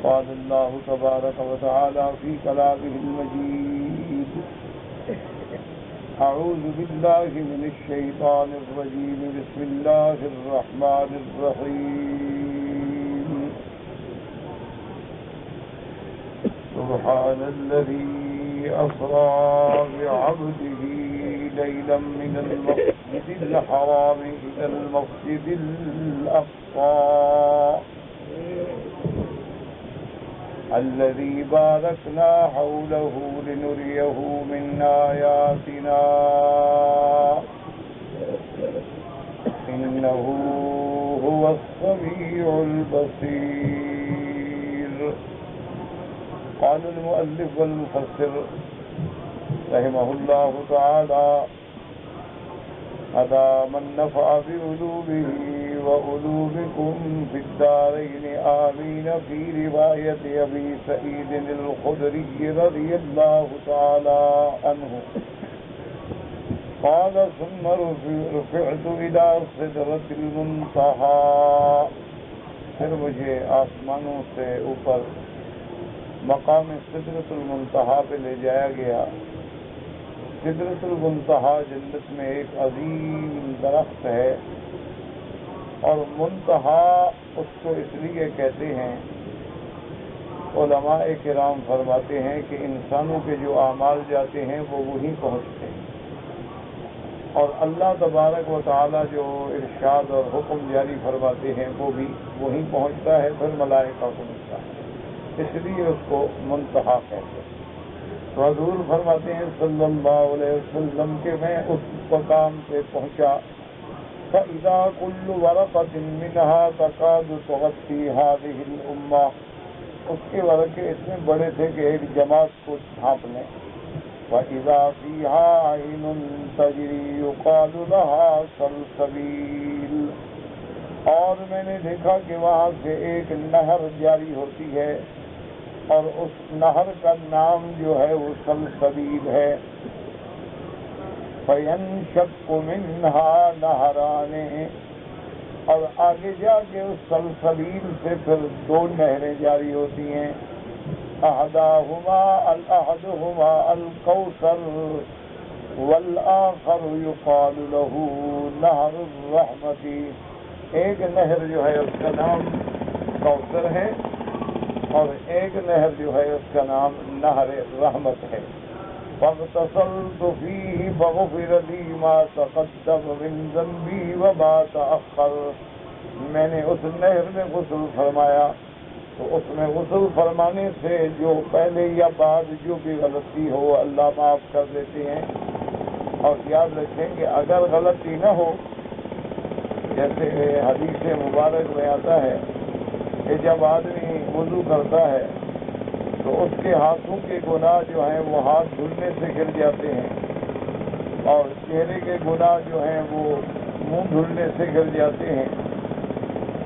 قال الله تبارك وتعالى في كلامه المجيد: أعوذ بالله من الشيطان الرجيم. بسم الله الرحمن الرحيم. سبحان الذي أسرى بعبده ليلا من المسجد الحرام إلى المسجد الأقصى الذي باركنا حوله لنريه من آياتنا إنه هو السميع البصير. قال المؤلف والمفسر رحمه الله تعالى: أدام النفع بعلومه وعلومكم في الدارين آمين. في رواية أبي سعيد الخدري رضي الله تعالى عنه قال: ثم رفعت إلى سدرة المنتهى. پھر مجھے آسمانوں سے اوپر مقام سدرۃ المنتہا پہ لے جایا گیا. سدرۃ المنتہا جنت میں ایک عظیم درخت ہے، اور منتہا اس کو اس لیے کہتے ہیں، علماء کرام فرماتے ہیں کہ انسانوں کے جو اعمال جاتے ہیں وہ وہیں پہنچتے ہیں، اور اللہ تبارک و تعالی جو ارشاد اور حکم جاری فرماتے ہیں وہ بھی وہیں پہنچتا ہے، پھر ملائکہ کو ملتا ہے، اس لیے اس کو منتہا کہتے ہیں. تو حضور فرماتے ہیں صلی اللہ علیہ وسلم کہ میں اس مقام پہ پہنچا. فَإِذَا كُلُّ وَرَقَةٍ مِّنْهَا تَكَادُ تُغَطِّي هَٰذِهِ الْأُمَّةَ. اس کے ورقے اتنے بڑے تھے کہ ایک جماعت کو ڈھانپ لیں. وَإِذَا فِيهَا عَيْنٌ تَجْرِي يُقَالُ لَهَا سَلْسَبِيلٌ. اور میں نے دیکھا کہ وہاں سے ایک نہر جاری ہوتی ہے، اور اس نہر کا نام جو ہے وہ سلسبیل ہے. فَيَنشَقُّ مِنْهَا نَهْرَانِ. اور آگے جا کے اس سلسبیل سے پھر دو نہریں جاری ہوتی ہیں. أحدهما الكوثر والآخر يقال له نهر الرحمة. ایک نہر جو ہے اس کا نام کوثر ہے، اور ایک نہر جو ہے اس کا نام نہر رحمت ہے. فاغتسلت فيه فغفر لي ما تقدم من ذنبي وما تأخر. میں نے اس نہر میں غسل فرمایا، تو اس میں غسل فرمانے سے جو پہلے یا بعد جو بھی غلطی ہو اللہ معاف کر دیتے ہیں. اور یاد رکھیں کہ اگر غلطی نہ ہو، جیسے حدیث مبارک میں آتا ہے کہ جب آدمی وضو کرتا ہے تو اس کے ہاتھوں کے گناہ جو ہیں وہ ہاتھ دھلنے سے گر جاتے ہیں، اور چہرے کے گناہ جو ہیں وہ منہ دھلنے سے گر جاتے ہیں.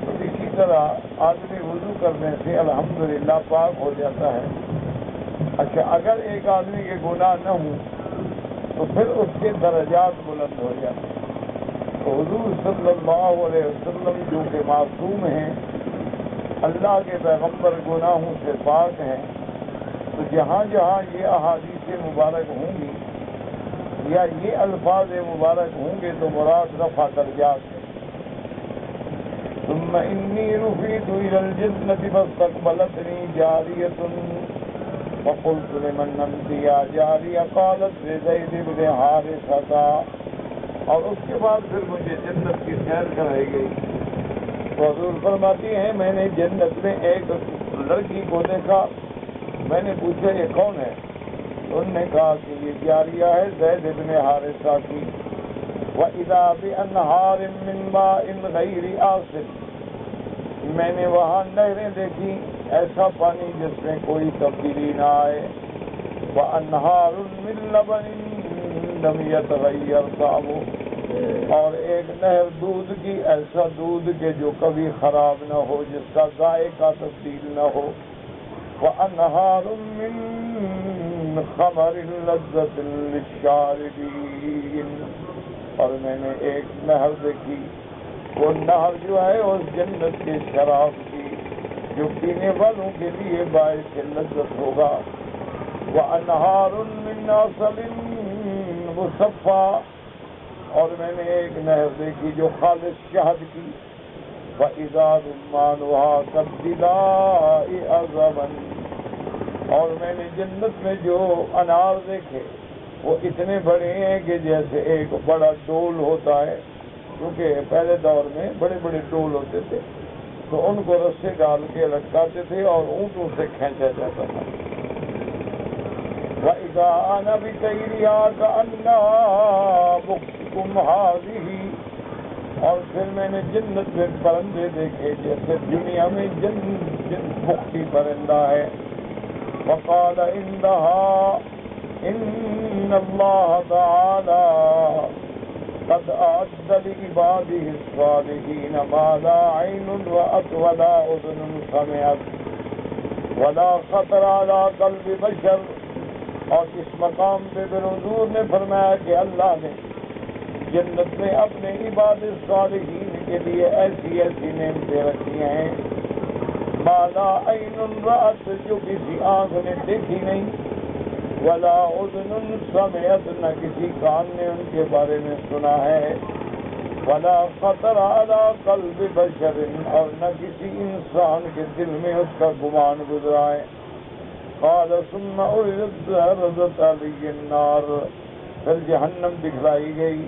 تو اسی طرح آدمی وضو کرنے سے الحمدللہ پاک ہو جاتا ہے. اچھا، اگر ایک آدمی کے گناہ نہ ہوں تو پھر اس کے درجات بلند ہو جاتے ہیں. تو حضور صلی اللہ علیہ وسلم جو کہ معصوم ہیں، اللہ کے پیغمبر گناہوں سے پاک ہیں، تو جہاں جہاں یہ احادیث مبارک ہوں گی یا یہ الفاظ مبارک ہوں گے تو مراد رفع درجات ہے. ثم انی رفعت الى الجنة فاستقبلتنی جاریۃ فقلت لمن انت یا جاریہ قالت لزید بن حارثہ. اور اس کے بعد پھر مجھے جنت کی سیر کرائی گئی. تو حضور فرماتی ہیں میں نے جنت میں ایک لڑکی کو دیکھا. میں نے پوچھا یہ کون ہے؟ انہوں نے کہا کہ یہ جاریہ ہے زید بن حارثہ کی. وَإِذَا بِأَنْهَارٍ مِّن مَّاءٍ غَيْرِ آسِنٍ. میں نے وہاں نہریں دیکھی، ایسا پانی جس میں کوئی تبدیلی نہ آئے. وَأَنْهَارٌ مِّن لَّبَنٍ لَّمْ يَتَغَيَّرْ طَعْمُهُ. اور ایک نہر دودھ کی، ایسا دودھ کہ جو کبھی خراب نہ ہو، جس کا ذائقہ تبدیل نہ ہو. وَأَنْهَارٌ مِّن خَمَرٍ لَذَّةٍ لِّلشَّارِبِينَ. اور میں نے ایک نہر دیکھی، وہ نہر جو ہے اس جنت کے شراب کی، جو پینے والوں کے لیے باعث لذت ہوگا. وَأَنْهَارٌ مِّن عَسَلٍ مُّصَفًّى، اور میں نے ایک نہر دیکھی جو خالص شہد کی. وَإِذَا رُمَّانُهَا كَالدِّلَاءِ أَعْظَمًا، اور میں نے جنت میں جو انار دیکھے وہ اتنے بڑے ہیں کہ جیسے ایک بڑا ڈول ہوتا ہے، کیونکہ پہلے دور میں بڑے بڑے ڈول ہوتے تھے تو ان کو رسے ڈال کے لٹکاتے تھے اور اونٹوں سے کھینچا جاتا تھا. وَإِذَا أَنَا بِطَيْرِهَا كَأَنَّهَا بُخْتُكُمْ هَٰذِهِ، اور پھر میں نے جنت میں پرندے دیکھے جیسے دنیا میں بختی پرندہ ہے. وَقَالَ إِنَّ اللَّهَ تَعَالَىٰ قَدْ أَعَدَّ لِعِبَادِهِ الصَّالِحِينَ مَا لَا عَيْنٌ رَأَتْ وَلَا أُذُنٌ سَمِعَتْ وَلَا خَطَرَ عَلَىٰ قَلْبِ بَشَرٍ. اور اس مقام پہ پھر حضور نے فرمایا کہ اللہ نے جنت میں اپنے عباد الصالحین کے لیے ایسی ایسی نعمتیں رکھی ہیں ما لا عین رأت، جو کسی آنکھ نے دیکھی نہیں، ولا اذن سمعت، نہ کسی کان نے ان کے بارے میں سنا ہے، ولا خطر علی قلب بشر، اور نہ کسی انسان کے دل میں اس کا گمان گزرا ہے. قال ثم عرضت علی النار، پھر جہنم دکھلائی گئی.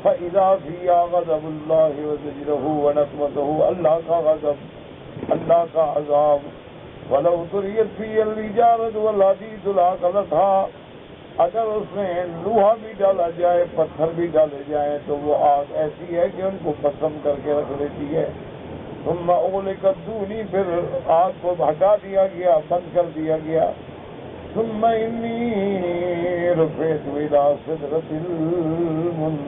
فإذا فيها غضب الله وزجره ونقمته، اللہ کا غضب، اللہ کا عذاب. ولو تريت فيها الحجارة والحديد لأكلتها، اگر اس میں لوہا بھی ڈالا جائے پتھر بھی ڈالے جائیں تو وہ آگ ایسی ہے کہ ان کو بسم کر کے رکھ لیتی ہے. ثم اغلقت دونی، پھر آگ کو ہٹا دیا گیا، بند کر دیا گیا. ثم انی رفعت الى سدرۃ المنتہی،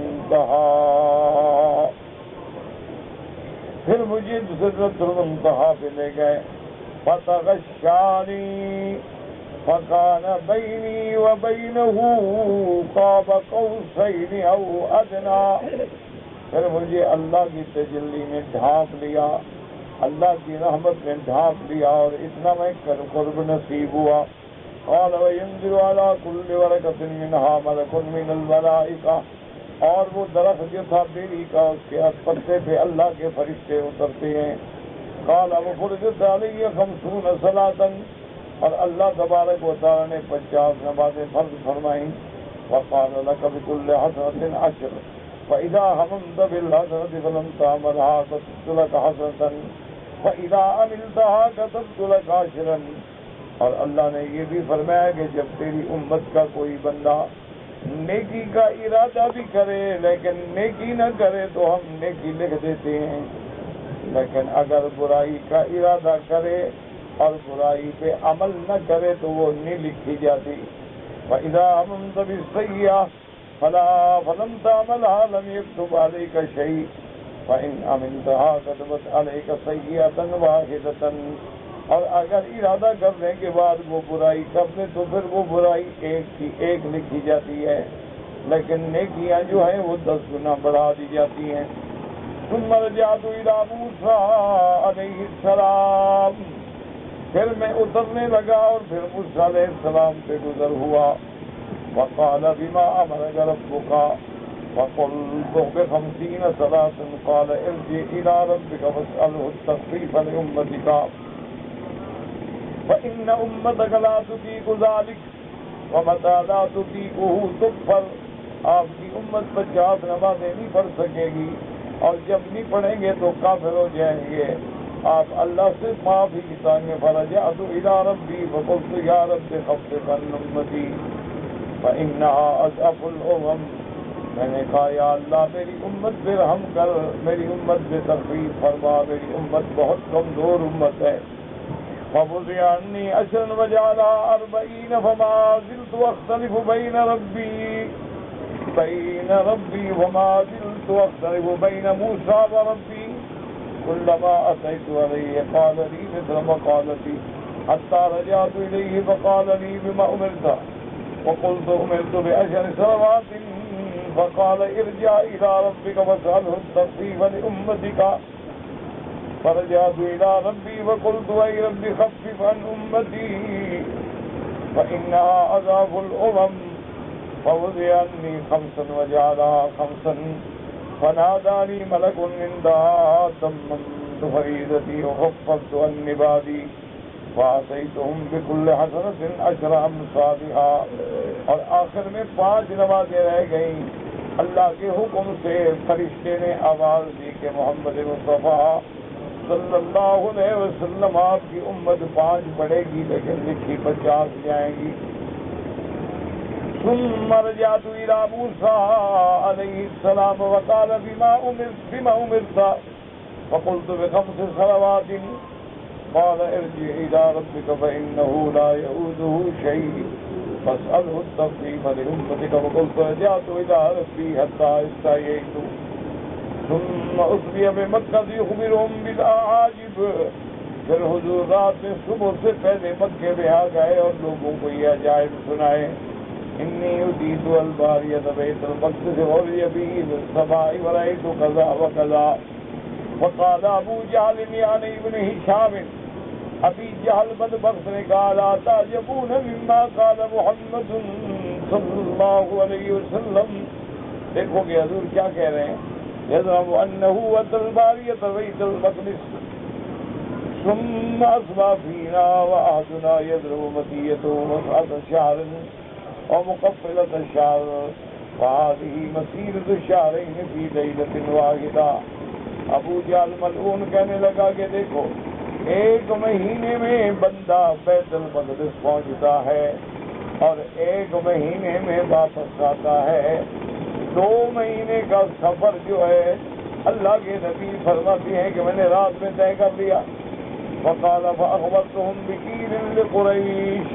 پھر مجھے سدرۃ المنتہی پہ لے گئے. فتغشانی فکان بینی وبینہ قاب قوسین او ادنی، پھر مجھے اللہ کی تجلی میں ڈھانپ لیا، اللہ کی رحمت میں ڈھانپ لیا اور اتنا میں قرب نصیب ہوا. قال وینزل علی کل ورقۃ منها ملک من الملائکہ، اور وہ درخت جو تھا بیری کا اس کے پتے پہ اللہ کے فرشتے اترتے ہیں. قال وفرضت علی 50 صلاۃ، اور اللہ تبارک و تعالی نے 50 نمازیں فرض فرمائیں. وقال لك بكل حسنة 10، فإذا هممت بالحسنة فلم تعملها كتبت لك حسنة فإذا عملتها كتبت لك 10. اور اللہ نے یہ بھی فرمایا کہ جب تیری امت کا کوئی بندہ نیکی کا ارادہ بھی کرے لیکن نیکی نہ کرے تو ہم نیکی لکھ دیتے ہیں، لیکن اگر برائی کا ارادہ کرے اور برائی پہ عمل نہ کرے تو وہ نہیں لکھی جاتی. فَإِذَا هممت بِالسَّيِّئَةِ فلم تعملها لم يكتب عليك شيء فإن عملتها كتبت عليك سيئة واحدة. اور اگر ارادہ کرنے کے بعد وہ برائی کر لے تو پھر وہ برائی ایک کی ایک لکھی جاتی ہے، لیکن نیکیاں جو ہیں وہ 10 گنا بڑھا دی جاتی ہیں. ثم رجعت إلى موسى علیہ السلام، پھر میں اترنے لگا اور پھر موسیٰ علیہ السلام سے گزر ہوا. وقال بما امرك ربك فقلت ب50 صلاة. قال ارجع الى ربك فاسأله التخفيف لأمتك فإن أمتك لا تطيق ذلك ومتى لا تطيقه تكفر. آپ کی امت 50 نمازیں نہیں پڑھ سکے گی اور جب نہیں پڑھیں گے تو کافر ہو جائیں گے. آپ اللہ سے معافی مانگے. فرجعت إلى ربي فقلت يا رب خفف عن أمتي فإنها أضعف الأمم. میں نے کہا یا اللہ میری امت پہ رحم کر، میری امت پہ تخفیف فرما، میری امت بہت کمزور امت ہے. فوضع عني 10 وجعلها 40 فما زلت أختلف بين ربي وما زلت أختلف بين موسى وربي كلما أتيت عليه قال لي مثل مقالتي حتى رجعت إليه فقال لي بما أمرت وقلت أمرت ب10 صلوات فقال ارجع إلى ربك فاسأله التخفيف لأمتك فرجعت إلى ربي وقلت أي رب خفف عن أمتي فإنها عذاب الأمم فوضع عني 5 وجعلها 5 فناداني ملك من تممت فريضتي وخففت عن عبادي فآتيتهم بكل حسنة 10 أمثالها. اور آخر میں 5 نمازیں رہ گئیں. اللہ کے حکم سے فرشتے نے آواز دی کہ محمد مصطفیٰ صلی اللہ علیہ وسلم آپ کی امت 5 پڑھے گی لیکن لکھی 50 جائیں گی. ثم رجعت إلى موسى عليه السلام وقال بما أمرت فقلت ب5 صلوات قال ارجع إلى ربك فإنه لا يؤوده شيء فاسأله التخفيف لأمتك وقلت رجعت إلى ربي حتى استحييت. ثم أصبح بمكة يخبرهم بالأعاجب. پھر حضور رات میں صبح سے پہلے مکے میں آ گئے اور لوگوں کو یہ عجائب سنائے. انی اتیت الباریۃ بیت المقدس واليمین السماء ورأیت کذا وکذا. وقال ابو جہل یعنی ابن ہشام ابی جہل بدبخت نے کہا لا تعجبون مما قال محمد صلی اللہ علیہ وسلم. دیکھو کہ حضور کیا کہہ رہے ہیں. یزعم انه اتى الباریۃ بیت المقدس ثم اصبح فينا وأحدنا يضرب مطيته مسعة شعر ومقفلة الشعر وهذه مسيرة الشعرين في ليلة واحدة. ابو جہل ملعون کہنے لگا کہ دیکھو 1 مہینے میں بندہ بیت المقدس پہنچتا ہے اور 1 مہینے میں واپس آتا ہے. 2 مہینے کا سفر جو ہے اللہ کے نبی فرماتے ہیں کہ میں نے رات میں طے کر لیا. وقال فأخبرتهم بكيل لقريش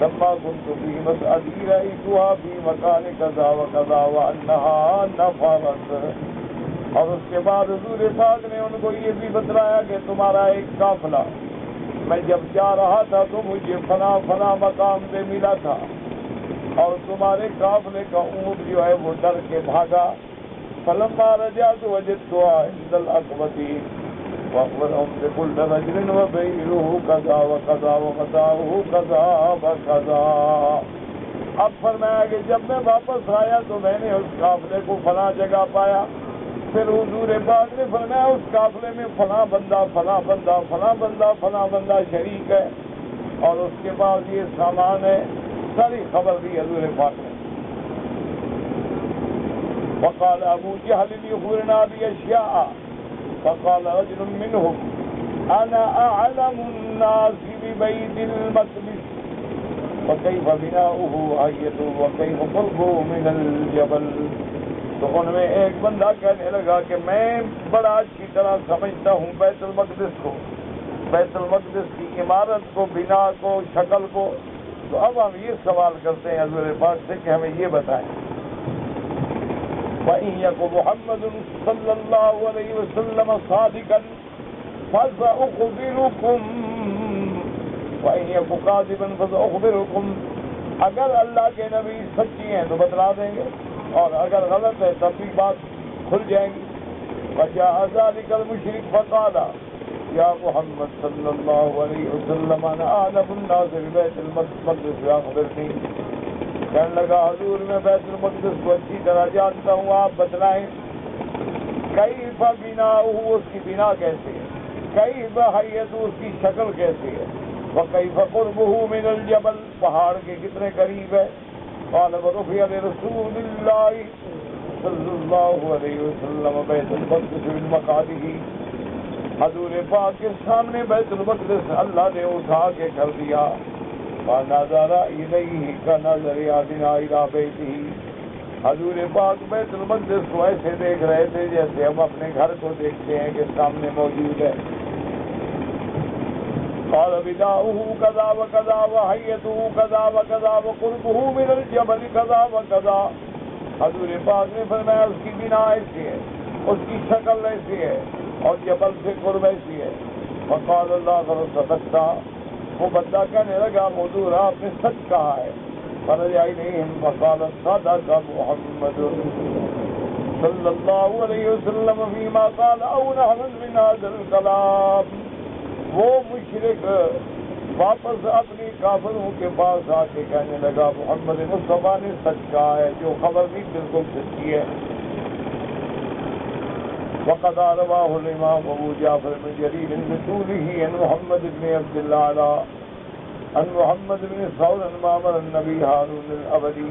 لما كنت في مسألي رأيتها في مكان كذا وكذا وأنها نفرت. اور اس کے بعد حضور پاک نے ان کو یہ بھی بتلایا کہ تمہارا ایک قافلہ میں جب جا رہا تھا تو مجھے فلاں مقام پہ ملا تھا اور تمہارے قافلے کا اونٹ جو ہے وہ ڈر کے بھاگا. فلما رجعت وجدتها عند العقبة وأخبرهم بكل رجل وبيله كذا وكذا ومتاعه كذا وكذا. اب فرمایا کہ جب میں واپس آیا تو میں نے اس قافلے کو فلاں جگہ پایا. پھر حضور پاک نے فرمایا اس قافلے میں فلاں بندہ شریک ہے اور اس کے بعد یہ سامان ہے. ساری خبر دی حضور پاک نے. وقال ابو جہل يخبرنا بأشياء فقال رجل منهم انا اعلم الناس ببيت المقدس وكيف بناؤه آية وكيف قربه من الجبل. تو ان میں ایک بندہ کہنے لگا کہ میں بڑا اچھی طرح سمجھتا ہوں بیت المقدس کو، بیت المقدس کی عمارت کو، بنا کو، شکل کو. تو اب ہم یہ سوال کرتے ہیں حضور پاک سے کہ ہمیں یہ بتائیں وَإِن يَكُ مُحَمَّدٌ صَلَّى اللَّهُ عَلَيْهِ وَسَلَّمَ صَادِقًا فَسَأُخْبِرُكُمْ وَإِن يَكُ كَاذِبًا فَسَأُخْبِرُكُمْ. اگر اللہ کے نبی سچی ہیں تو بتلا دیں گے اور اگر غلط ہے تب بھی بات کھل جائے گی. فَجَاءَ ذَلِكَ الْمُشْرِكُ فَقَالَ يَا مُحَمَّدْ صَلَّى اللَّهُ عَلَيْهِ وَسَلَّمَ أَنَا أَعْلَمُ النَّاسِ بِبَيْتِ الْمَقْدِسِ فَأَخْبِرْنِي. کہنے لگا حضور میں بیت المقدس کو اچھی طرح جانتا ہوں، آپ بتلائیں. کیف بناؤہ، اس کی بنا کیسے ہے، کیف حیۃ، اس کی شکل کیسے ہے، وکیف قربہ من الجبل، پہاڑ کے کتنے قریب ہے. قال ورفع لرسول اللہ صلی اللہ علیہ وسلم بیت المقدس من مقعدہ. حضور پاک کے سامنے بیت المقدس اللہ نے اٹھا کے کر دیا. فنظر الیہ کنظر احدنا الی بیتہ. حضور پاک بیت المقدس کو ایسے دیکھ رہے تھے جیسے ہم اپنے گھر کو دیکھتے ہیں کہ سامنے موجود ہے. قال بداؤہ کذا وکذا وحیتہ کذا وکذا وقربہ من الجبل کذا وکذا. حضور پاک نے فرمایا اس کی بنا ایسی ہے، اس کی شکل ایسی ہے اور جبل سے قرب ایسی ہے. فقال اللہ صدقتا. وہ بندہ کہنے لگا حضور آپ نے سچ کہا ہے. فرجع الیہم فقال صدق محمد صلی اللہ علیہ وسلم فيما قال او نحن من هذا الكلام. وہ مشرک واپس اپنی کافروں کے پاس آ کے کہنے لگا محمد مصطفیٰ نے سچ کہا ہے، جو خبر بھی بالکل سچی ہے. وقد رواه الامام ابو جعفر بن جرير بطوله عن محمد بن عبد الله عن محمد بن ثور عن معمر النبي هارون الابدي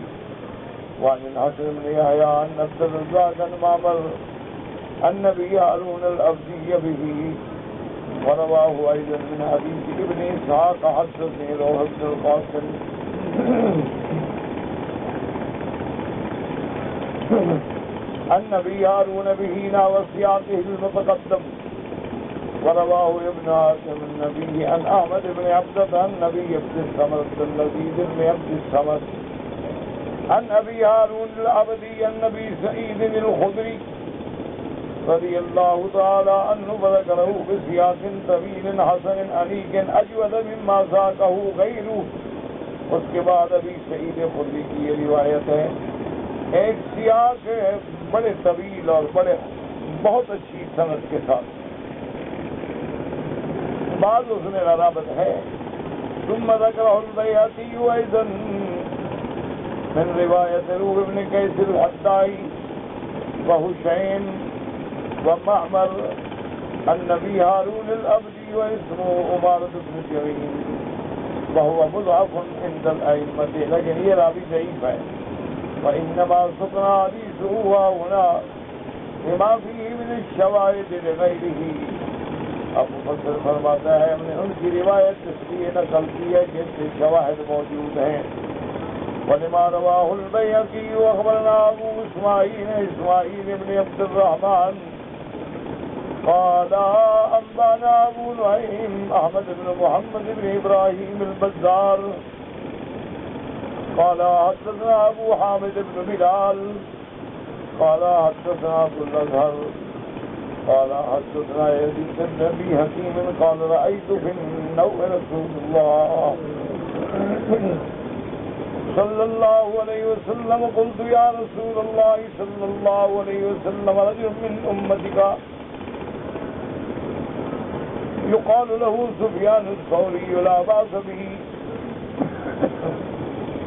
وعن الحسن بن يحيى عن عبد الرزاق عن معمر النبي هارون الابدي به. ورواه ايضا من حديث ابن اسحاق حدثني روح بن القاسم النبي هارون به وصياته المتقدم. ورواه ابن عاصم النبي عن احمد بن عبدة النبي عبد الصمد اللذيذ بن عبد الصمد عن ابي هارون العبدي النبي سعيد الخدري رضي الله تعالى عنه وذكره بسياق طويل حسن انيق اجود مما ساقه غيره. اس کے بعد ابھی سعید خدری کی یہ روایت ہے، ایک سیاق ہے بڑے طویل اور بڑے بہت اچھی سند کے ساتھ، بعض اس میں رابط ہے. ثم ذكره البيهقي ايضا من روایت روح بن قیس الحدائی وحسین ومعمر النبی هارون الابدی واسمه عمارة بن جرير وهو مضعف عند الائمة، لیکن یہ راوی ضعیف ہے. وانما سقنا حدیثه هنا بما فيه من الشواهد لغيره. ابو فضل فرماتا ہے ہم نے ان کی روایت اس لیے نقل کی ہے جن سے شواہد موجود ہیں. ولما رواه البيهقي واخبرنا ابو اسماعيل بن عبد الرحمن قال انبانا ابو نعيم احمد بن محمد بن ابراهيم البزار قال حدثنا ابو حامد بن بلال قال حدثنا عبد الازهر قال حدثنا يزيد بن ابي حكيم قال رايت في النوم رسول الله صلى الله عليه وسلم قلت يا رسول الله صلى الله عليه وسلم رجل من امتك يقال له سفيان الثوري لا باس به.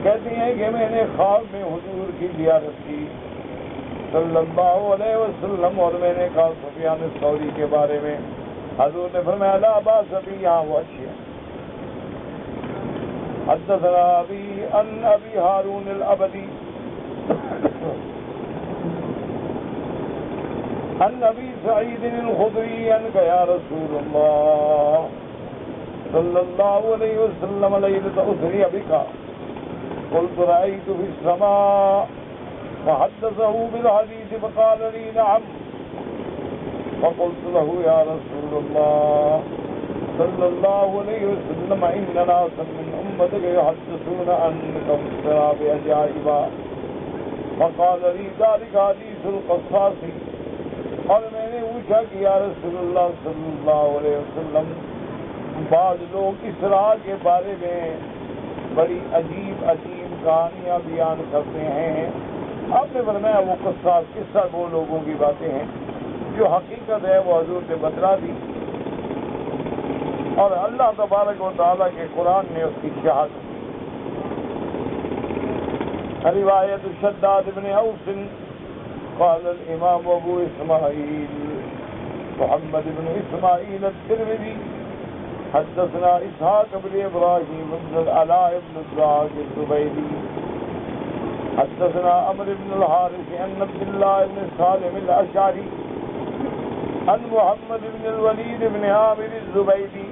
کہتی ہیں کہ میں نے خواب میں حضور کی زیارت کی صلی اللہ علیہ وسلم اور میں نے کہا سفیان الثوری کے بارے میں. حضور نے فرمایا لا باس به، یہاں وہ اچھی ہے. حدثنا ابي عن ابي هارون الابدي عن ابي سعيد الخدري عنك يا رسول الله صلى الله عليه وسلم ليلة أسري بك قلت رأيت في السماء فحدثه بالحديث فقال لي نعم. فقلت له يا رسول الله صلى الله عليه وسلم إن ناسا من أمتك يحدثون أنك مفترى بعجائبا. فقال لي ذلك حديث القصاص. اور میں نے پوچھا کہ یا رسول اللہ صلی اللہ علیہ وسلم بعض لوگ اسراء کے بارے میں بڑی عجیب عجیب کہانیاں بیان کرتے ہیں. آپ نے فرمایا وہ قصاص قصہ وہ لوگوں کی باتیں ہیں جو حقیقت ہے وہ حضور نے بتلا دی اور اللہ تبارک و تعالیٰ کے قرآن نے اس کی شہادت. روایت شداد بن اوس قال الامام ابو اسماعیل محمد بن اسماعیل الترمذی حدثنا اسحاق بن ابراہیم بن العلاء بن الزاق الزبیری حدثنا عمرو بن الحارث عن عبد الله بن سالم الاشعری عن محمد بن الولید بن عامر الزبیری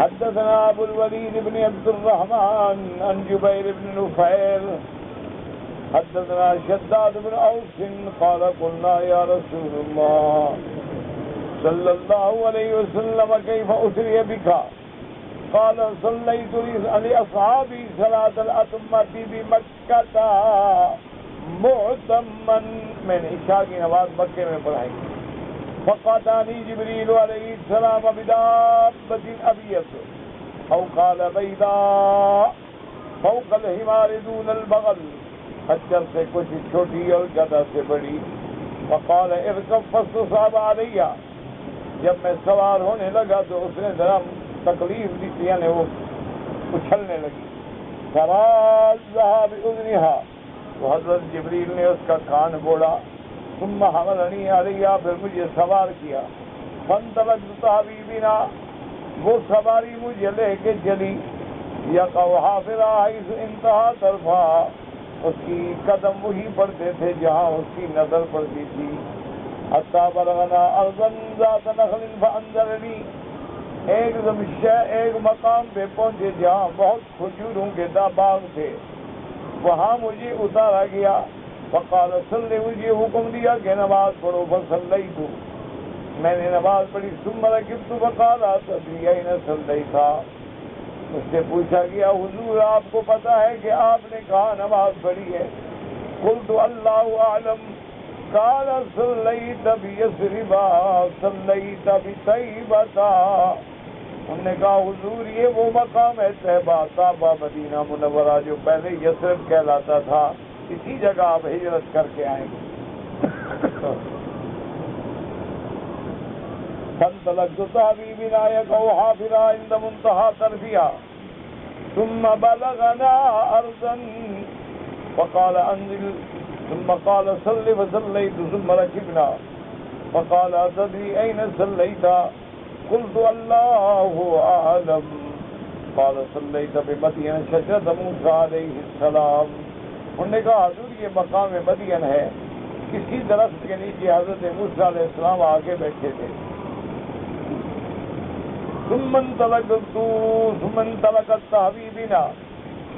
حدثنا ابو الولید بن عبد الرحمن عن جبیر بن نفیل حدثنا شداد بن اوس قال قلنا یا رسول اللہ صلی اللہ علیہ وسلم کیف اسری بک قال صلیت لاصحابی صلاة الاتمۃ بمکہ معتما. میں نے عشاء کی نماز مکے میں پڑھائی. فقاتانی جبریل علیہ السلام بدابۃ ابیض او قال بیضاء فوق الحمار دون البغل خچر سے کچھ چھوٹی اور گدھا سے بڑی. وقال ارکب فاستصعب علیہ، جب میں سوار ہونے لگا تو اس نے ذرا تکلیف دی، یعنی وہ اچھلنے لگی. فرازها بأذنها، تو حضرت جبریل نے اس کا کان بوڑا. ثم حملنی علیہ، پھر مجھے سوار کیا. فانطلقت بنا، وہ سواری مجھے لے کے چلی. یقع حافظہ حیث انتہا طرفا، اس کی قدم وہی پڑتے تھے جہاں اس کی نظر پڑتی تھی. حتی بلغنا ارضا ذات نخل فانذرنی، ایک مقام پہ پہنچے جہاں بہت کھجوروں کے باغ تھے، وہاں مجھے اتارا گیا. فقال صلی، مجھے حکم دیا کہ نماز پڑھو. فصلیت، میں نے نماز پڑھی. ثم رکبت فقال تدری این صلیت، مجھ سے پوچھا گیا حضور آپ کو پتا ہے کہ آپ نے کہاں نماز پڑھی ہے؟ قلت اللہ اعلم. قال صلیت بیثرب، صلیت بطیبہ. انہوں نے کہا حضور یہ وہ مقام ہے طیبہ، طیبہ مدینہ منورہ جو پہلے یثرب کہلاتا تھا، اسی جگہ آپ ہجرت کر کے آئیں گے. فانطلقت بنا يقع حافظا عند منتهى طرفها ثم بلغنا ارضا فقال انزل ثم قال صل فصليت ثم ركبنا فقال تدري اين صليت؟ قلت الله اعلم. قال صليت بمدين شجرة موسى عليه السلام. انہوں نے کہا حضور یہ مقام مدین ہے، کسی درخت کے نیچے حضرت موسیٰ علیہ السلام آگے بیٹھے تھے. ثم انطلقت بنا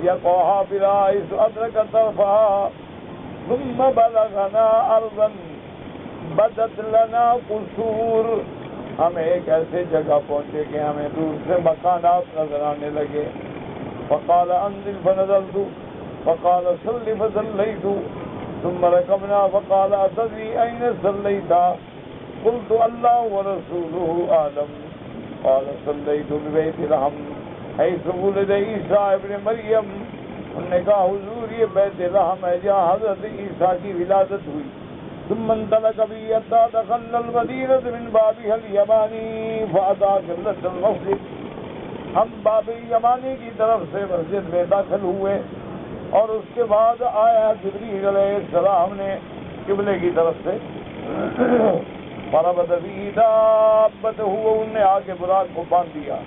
يقع حافظا حيث أدرك طرفها ثم بلغنا أرضا بدت لنا قصور. ہم ایک ایسے جگہ پہنچے کہ ہمیں دور سے مکانات نظر آنے لگے. فقال انزل فنزلت فقال صل فصليت ثم ركبنا فقال أتدري أين صليت؟ قلت الله ورسوله أعلم. قال صليت ببيت لحم حيث ولد عيسى ابن مریم. انہوں نے کہا حضور یہ بیت لحم ہے جہاں حضرت عیسیٰ کی ولادت ہوئی. ثم انطلق بي حتى دخلنا المدينة من بابها اليماني فأتى قبلة المسجد. ہم باب یمانی کی طرف سے مسجد میں داخل ہوئے اور اس کے بعد آیا جبریل علیہ السلام نے قبلے کی طرف سے. فربط به دابته، انہوں نے آگے براق کو باندھ دیا.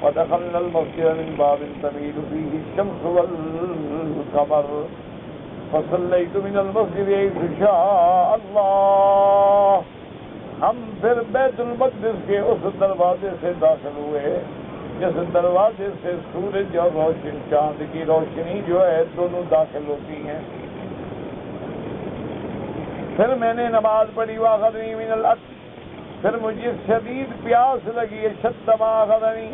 ودخلنا المسجد من باب تميل فيه الشمس والقمر فصليت من المسجد حيث شاء الله. ہم پھر بیت المقدس کے اس دروازے سے داخل ہوئے جس دروازے سے سورج اور روشن چاند کی روشنی جو ہے دونوں داخل ہوتی ہیں. پھر میں نے نماز پڑھی. واخذنی من العطش، پھر مجھے شدید پیاس لگی. شد ما اخذنی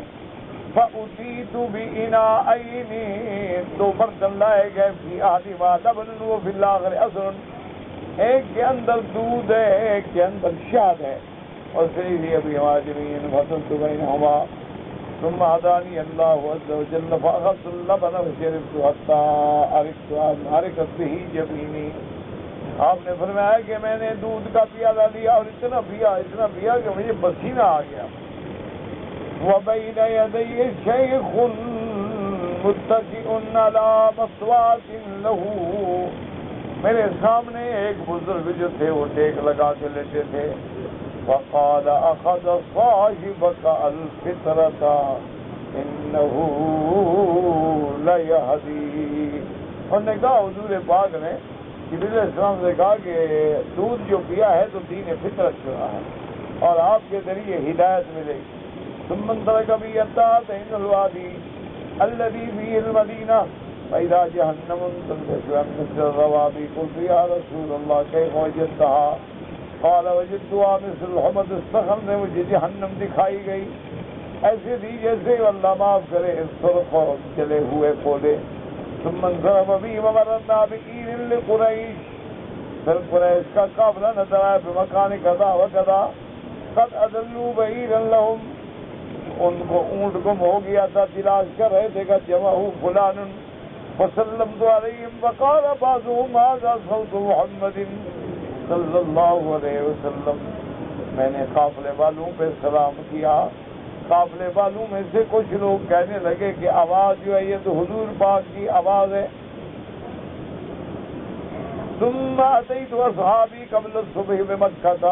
فأتیت بإناءین، دو برتن لائے گئے. فی احدہما لبن وفی الآخر عسل، ایک کے اندر دودھ ہے ایک کے اندر شہد ہے. اور پھر ابھی ماجرین فصلت بینہما ثم هدانی اللہ عز وجل فأخذت اللبن وشربت حتى حرکت به جبینی. آپ نے فرمایا کہ میں نے دودھ کا پیالہ لیا اور اتنا پیا کہ مجھے پسینہ آ گیا. وبین یدی شیخ متکئ علی مسواک له، میرے سامنے ایک بزرگ جو تھے وہ ٹیک لگا کے لیٹے تھے. فقال اخذ صاحبك الفطرة انه لیہدی. انہوں نے کہا حضور پاک نے جبریل علیہ السلام سے کہا کہ دودھ جو پیا ہے تو دین فطرت چنا ہے اور آپ کے ذریعے ہدایت ملے گی. ثم انطلق بي حتى أتينا الوادي الذي فيه المدينة فإذا جهنم تنبش مثل الروابي. قلت يا رسول الله كيف وجدتها؟ قال وجدتها مثل حمد الصخر. نے مجھے جہنم دکھائی گئی ایسے تھی جیسے اللہ معاف کرے سرخ اور جلے ہوئے کولے. ثم انصرف بي ومررنا بئير لقريش، پھر قریش کا قافلہ نظر آیا بمکان کذا و کذا. قد اضلوا بعيرا لهم، ان کو اونٹ گم ہو گیا تھا، تلاش کر رہے تھے کہ جمع فلان فسلمت عليهم فقال بعضهم هذا صوت محمد صلی اللہ علیہ وسلم. میں نے قافلے والوں پہ سلام کیا. قافلے والوں میں سے کچھ لوگ کہنے لگے کہ آواز جو ہے یہ تو حضور پاک کی آواز ہے. ثم اتيت اصحابي قبل الصبح بمكة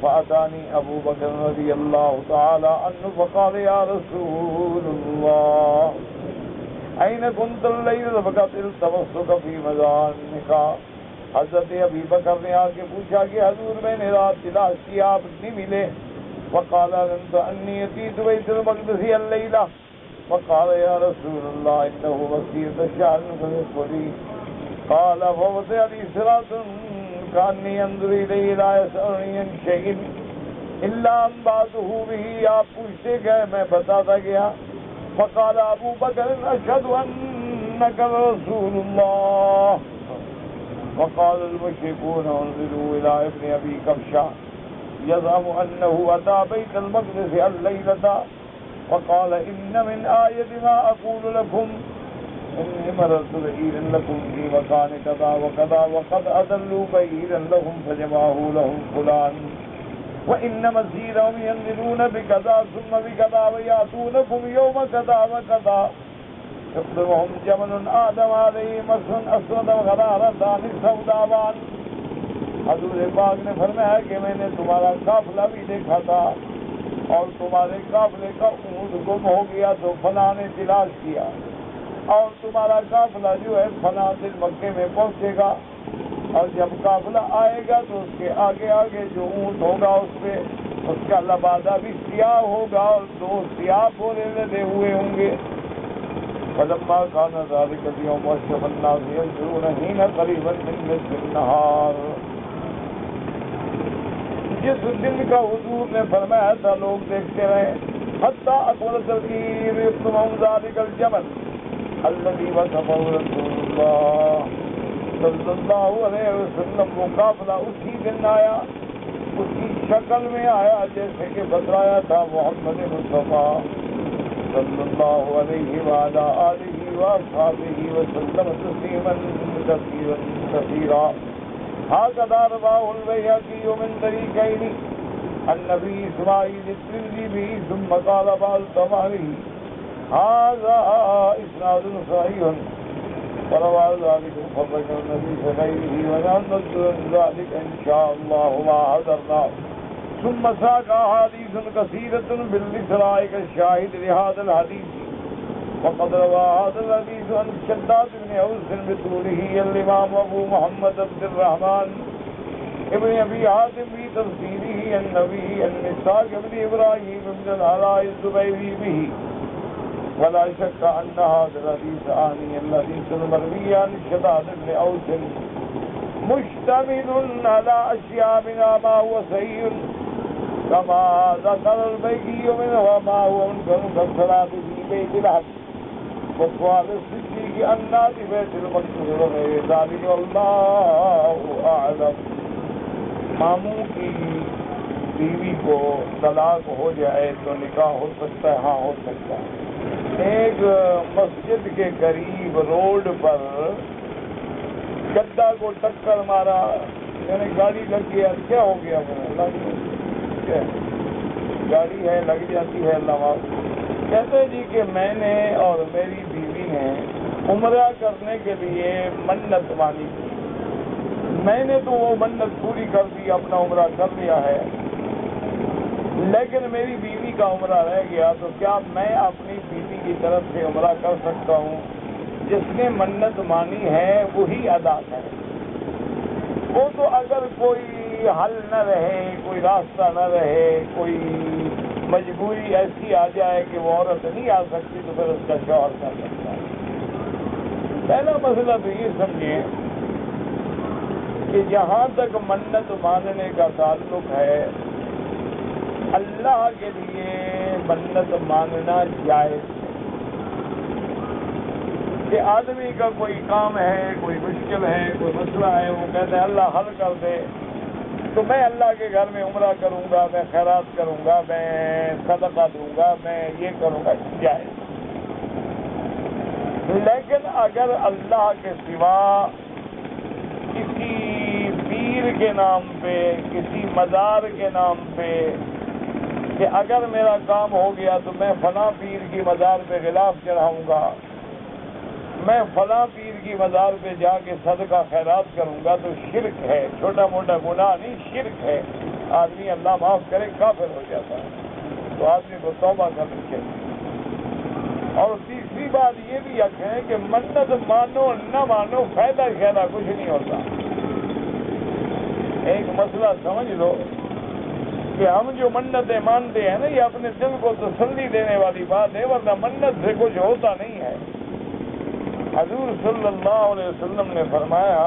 فاتاني ابو بکر رضی اللہ تعالی عنہ فقال یا رسول اللہ این كنت الليل فقد التمسك في مزانك. حضرت ابی بکر نے آ کے پوچھا کہ حضور میں نے رات تلاش کی آپ نہیں ملے. وقال ظننت انی اتيت بیت المقدس الليلة. وقال یا رسول اللہ انه مسيرة شهر فنصف لي. قال فوضع لي صراط كأني انظر إليه لا يسألني عن شيء إلا أنبأته به. آپ پوچھتے گئے میں بتاتا گیا. فقال ابو بکر اشهد انك رسول الله. وقال المشركون انظروا الى ابن ابي كبشة يزعم انه اتى بيت المقدس الليلة. وقال ان من آية ما اقول لكم إني مررت بعيرا لكم في مكان كذا وكذا وقد أضلوا بعيرا لهم فجمعه لهم فلان وإن مسيرهم ينزلون بكذا ثم بكذا ويأتونكم يوم كذا وكذا يقدمهم جمل آدم عليه مسح أسود وغرارتان سوداوان. حضور پاک نے فرمایا کہ میں نے تمہارا قافلہ بھی دیکھا تھا اور تمہارے قافلے کا اونٹ گم ہو گیا تو فلاں نے تلاش کیا اور تمہارا قافلہ جو ہے فلاں دن مکے میں پہنچے گا اور جب قافلہ آئے گا تو اس کے آگے آگے جو اونٹ ہوگا اس پہ اس کا لبادہ بھی سیاہ ہوگا اور دو سیاہ پورے لدے ہوئے ہوں گے. فلما كان ذلك اليوم واشرف الناس ينظرون حين قريبا من نصف النهار. جس دن کا حضور نے فرمایا تھا لوگ دیکھتے رہے. حتى اقبلت العير يقدمهم ذلك الجمل الذي وصفه رسول اللہ صلی اللہ علیہ وسلم. وہ قافلہ اسی دن آیا اسی شکل میں آیا جیسے کہ بتلایا تھا محمد مصطفیٰ صلی اللہ علیہ وعلی آلہ واصحابہ وسلم تسلیما کثیرا. هكذا رواه البيهقي من طريقين عن ابي اسماعيل الترمذي ثم قال بعض الطبراني هذا اسناد صحيح وروى ذلك مخرج النبي غيره ونحن نذكر ذلك ان شاء الله ما حضرنا. ثم ساق احاديث كثيرة بالإسراء كالشاهد لهذا الحديث. وقد روى هذا الحديث عن شداد بن أوس بطوله الإمام أبو محمد عبد الرحمن ابن أبي حاتم في تفسيره النبي عن إسحاق بن إبراهيم بن العلاء الزبيري به. ولا شك أن هذا الحديث آني الحديث المروي عن شداد بن أوس مشتمل على أشياء منها ما هو صحيح كما ذكر البيهقي منه وما هو منكر كالصلاة في بيت الحج وسؤال الصديق عن نادي بيت المقدس وغير ذلك والله أعلم. ماموں کی بیوی کو طلاق ہو جائے تو نکاح ہو سکتا ہے؟ ہاں ہو سکتا ہے. ایک مسجد کے قریب روڈ پر گڈھا کو ٹکر مارا یعنی گاڑی لگ گیا. کیا ہو گیا؟ گاڑی ہے لگ جاتی ہے. اللہ کہتے جی کہ میں نے اور میری بیوی نے عمرہ کرنے کے لیے منت مانی تھی. میں نے تو وہ منت پوری کر دی اپنا عمرہ کر لیا ہے لیکن میری بیوی کا عمرہ رہ گیا. تو کیا میں اپنی بیوی کی طرف سے عمرہ کر سکتا ہوں؟ جس نے منت مانی ہے وہی ادا کرے. وہ تو اگر کوئی حل نہ رہے کوئی راستہ نہ رہے کوئی مجبوری ایسی آ جائے کہ وہ عورت نہیں آ سکتی تو پھر اس کا شوہر کر سکتا ہے. پہلا مسئلہ تو یہ سمجھیں کہ جہاں تک منت ماننے کا تعلق ہے اللہ کے لیے منت ماننا جائز. کہ آدمی کا کوئی کام ہے کوئی مشکل ہے کوئی مسئلہ ہے وہ کہتے ہیں اللہ حل کر دے تو میں اللہ کے گھر میں عمرہ کروں گا میں خیرات کروں گا میں صدقہ دوں گا میں یہ کروں گا. جائز. لیکن اگر اللہ کے سوا کسی پیر کے نام پہ، کسی مزار کے نام پہ، کہ اگر میرا کام ہو گیا تو میں فلاں پیر کی مزار پہ غلاف چڑھاؤں گا، میں فلاں پیر کی مزار پہ جا کے صدقہ خیرات کروں گا، تو شرک ہے، چھوٹا موٹا گناہ نہیں، شرک ہے، آدمی اللہ معاف کرے کافر ہو جاتا ہے، تو آدمی کو توبہ کرنی چاہیے۔ اور تیسری بات یہ بھی ہے کہ منت مانو نہ مانو، فائدہ شائدہ کچھ نہیں ہوتا۔ ایک مسئلہ سمجھ لو کہ ہم جو منتیں مانتے ہیں نا، یہ اپنے دل کو تسلی دینے والی بات ہے، ورنہ منت سے کچھ ہوتا نہیں ہے۔ حضور صلی اللہ علیہ وسلم نے فرمایا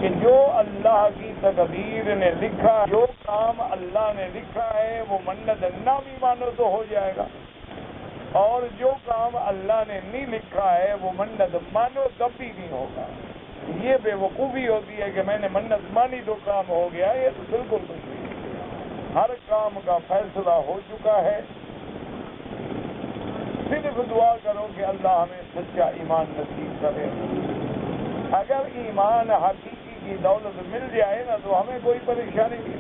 کہ جو اللہ کی تقدیر نے لکھا، جو کام اللہ نے لکھا ہے وہ منت نہ بھی مانو تو ہو جائے گا، اور جو کام اللہ نے نہیں لکھا ہے وہ منت مانو تب بھی نہیں ہوگا۔ یہ بے وقوفی ہوتی ہے کہ میں نے منت مانی تو کام ہو گیا، یہ تو بالکل نہیں۔ ہر کام کا فیصلہ ہو چکا ہے، صرف دعا کرو کہ اللہ ہمیں سچا ایمان نصیب کرے۔ اگر ایمان حقیقی کی دولت مل جائے نا تو ہمیں کوئی پریشانی نہیں،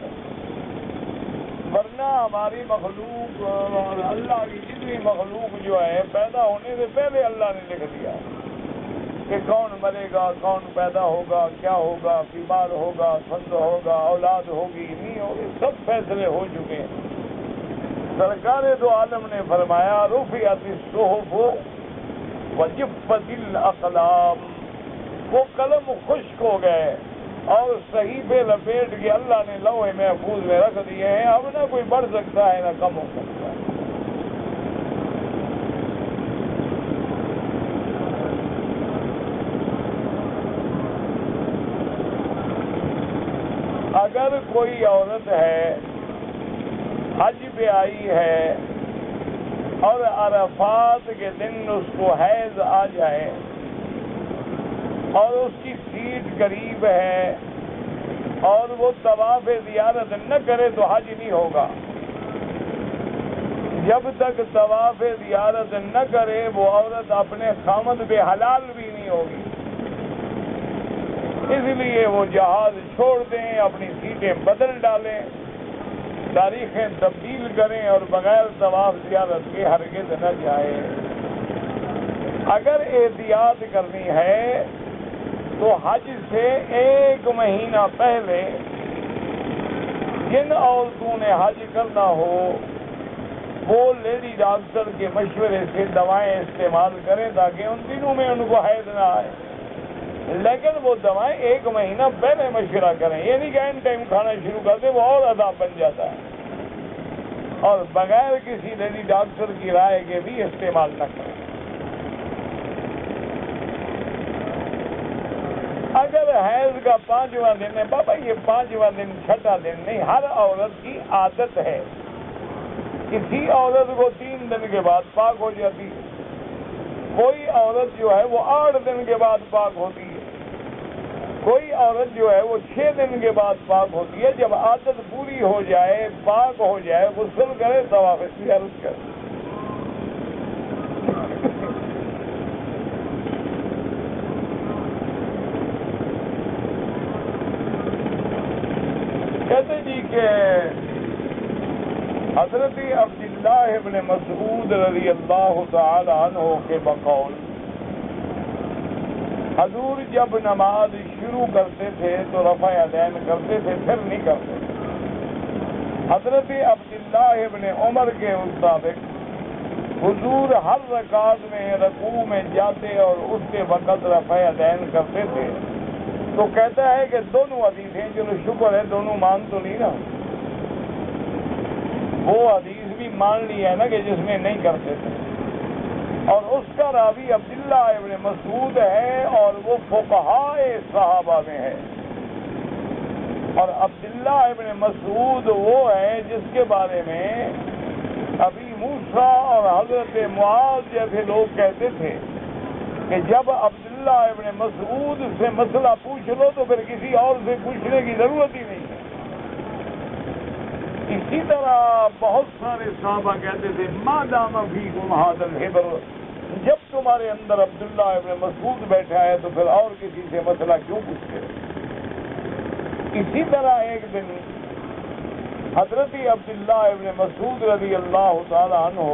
ورنہ ہماری مخلوق اور اللہ کی جتنی مخلوق جو ہے پیدا ہونے سے پہلے اللہ نے لکھ دیا کہ کون مرے گا، کون پیدا ہوگا، کیا ہوگا، بیمار ہوگا، سند ہوگا، اولاد ہوگی، نہیں ہوگی، سب فیصلے ہو چکے ہیں۔ سرکار دو عالم نے فرمایا رفعت الصحف وجفت الاقلام، وہ قلم خشک ہو گئے اور صحیفے لپیٹ کے اللہ نے لوح محفوظ میں رکھ دیے ہیں، اب نہ کوئی بڑھ سکتا ہے نہ کم ہو سکتا ہے۔ اگر کوئی عورت ہے، حج پہ آئی ہے اور عرفات کے دن اس کو حیض آ جائے اور اس کی سیٹ قریب ہے اور وہ طواف زیارت نہ کرے تو حج نہیں ہوگا۔ جب تک طواف زیارت نہ کرے وہ عورت اپنے خامد پہ حلال بھی نہیں ہوگی، اس لیے وہ جہاز چھوڑ دیں، اپنی سیٹیں بدل ڈالیں، تاریخیں تبدیل کریں اور بغیر طواف زیارت کے ہرگز نہ جائے۔ اگر احتیاط کرنی ہے تو حج سے 1 مہینہ پہلے جن عورتوں نے حج کرنا ہو وہ لیڈی ڈاکٹر کے مشورے سے دوائیں استعمال کریں تاکہ ان دنوں میں ان کو حیض نہ آئے، لیکن وہ دوائیں 1 مہینہ پہلے مشورہ کریں، یہ نہیں کہ این ٹائم کھانا شروع کر دیں، وہ اور عذاب بن جاتا ہے۔ اور بغیر کسی لیڈی ڈاکٹر کی رائے کے بھی استعمال نہ کریں۔ اگر حیض کا 5واں دن ہے، بابا یہ 5واں دن 6واں دن نہیں، ہر عورت کی عادت ہے، کسی عورت کو 3 دن کے بعد پاک ہو جاتی ہے، کوئی عورت جو ہے وہ 8 دن کے بعد پاک ہوتی ہے، کوئی عورت جو ہے وہ 6 دن کے بعد پاک ہوتی ہے۔ جب عادت پوری ہو جائے، پاک ہو جائے، غسل کرے، طواف زیارت کرے۔ کہتے جی کہ حضرت عبداللہ ابن مسعود رضی اللہ تعالی عنہ کے بقول حضور جب نماز شروع کرتے تھے تو رفع یدین کرتے تھے، پھر نہیں کرتے تھے۔ حضرت عبداللہ ابن عمر کے مطابق حضور ہر رکعت میں رکوع میں جاتے اور اس کے وقت رفع یدین کرتے تھے، تو کہتا ہے کہ دونوں حدیثیں، چلو شکر ہے دونوں مان تو لی نا، وہ حدیث بھی مان لی ہے نا کہ جس میں نہیں کرتے تھے، اور اس کا راوی عبداللہ ابن مسعود ہے اور وہ فقہاء صحابہ میں ہے، اور عبداللہ ابن مسعود وہ ہے جس کے بارے میں ابی موسیٰ اور حضرت معاذ جیسے لوگ کہتے تھے کہ جب عبداللہ ابن مسعود سے مسئلہ پوچھ لو تو پھر کسی اور سے پوچھنے کی ضرورت ہی نہیں ہے۔ اسی طرح بہت سارے صحابہ کہتے تھے ما دام فیکم ھذا الحبر، جب تمہارے اندر عبداللہ ابن مسعود بیٹھا ہے تو پھر اور کسی سے مسئلہ کیوں پوچھتے ہو؟ اسی طرح ایک دن حضرت عبداللہ ابن مسعود رضی اللہ تعالی عنہ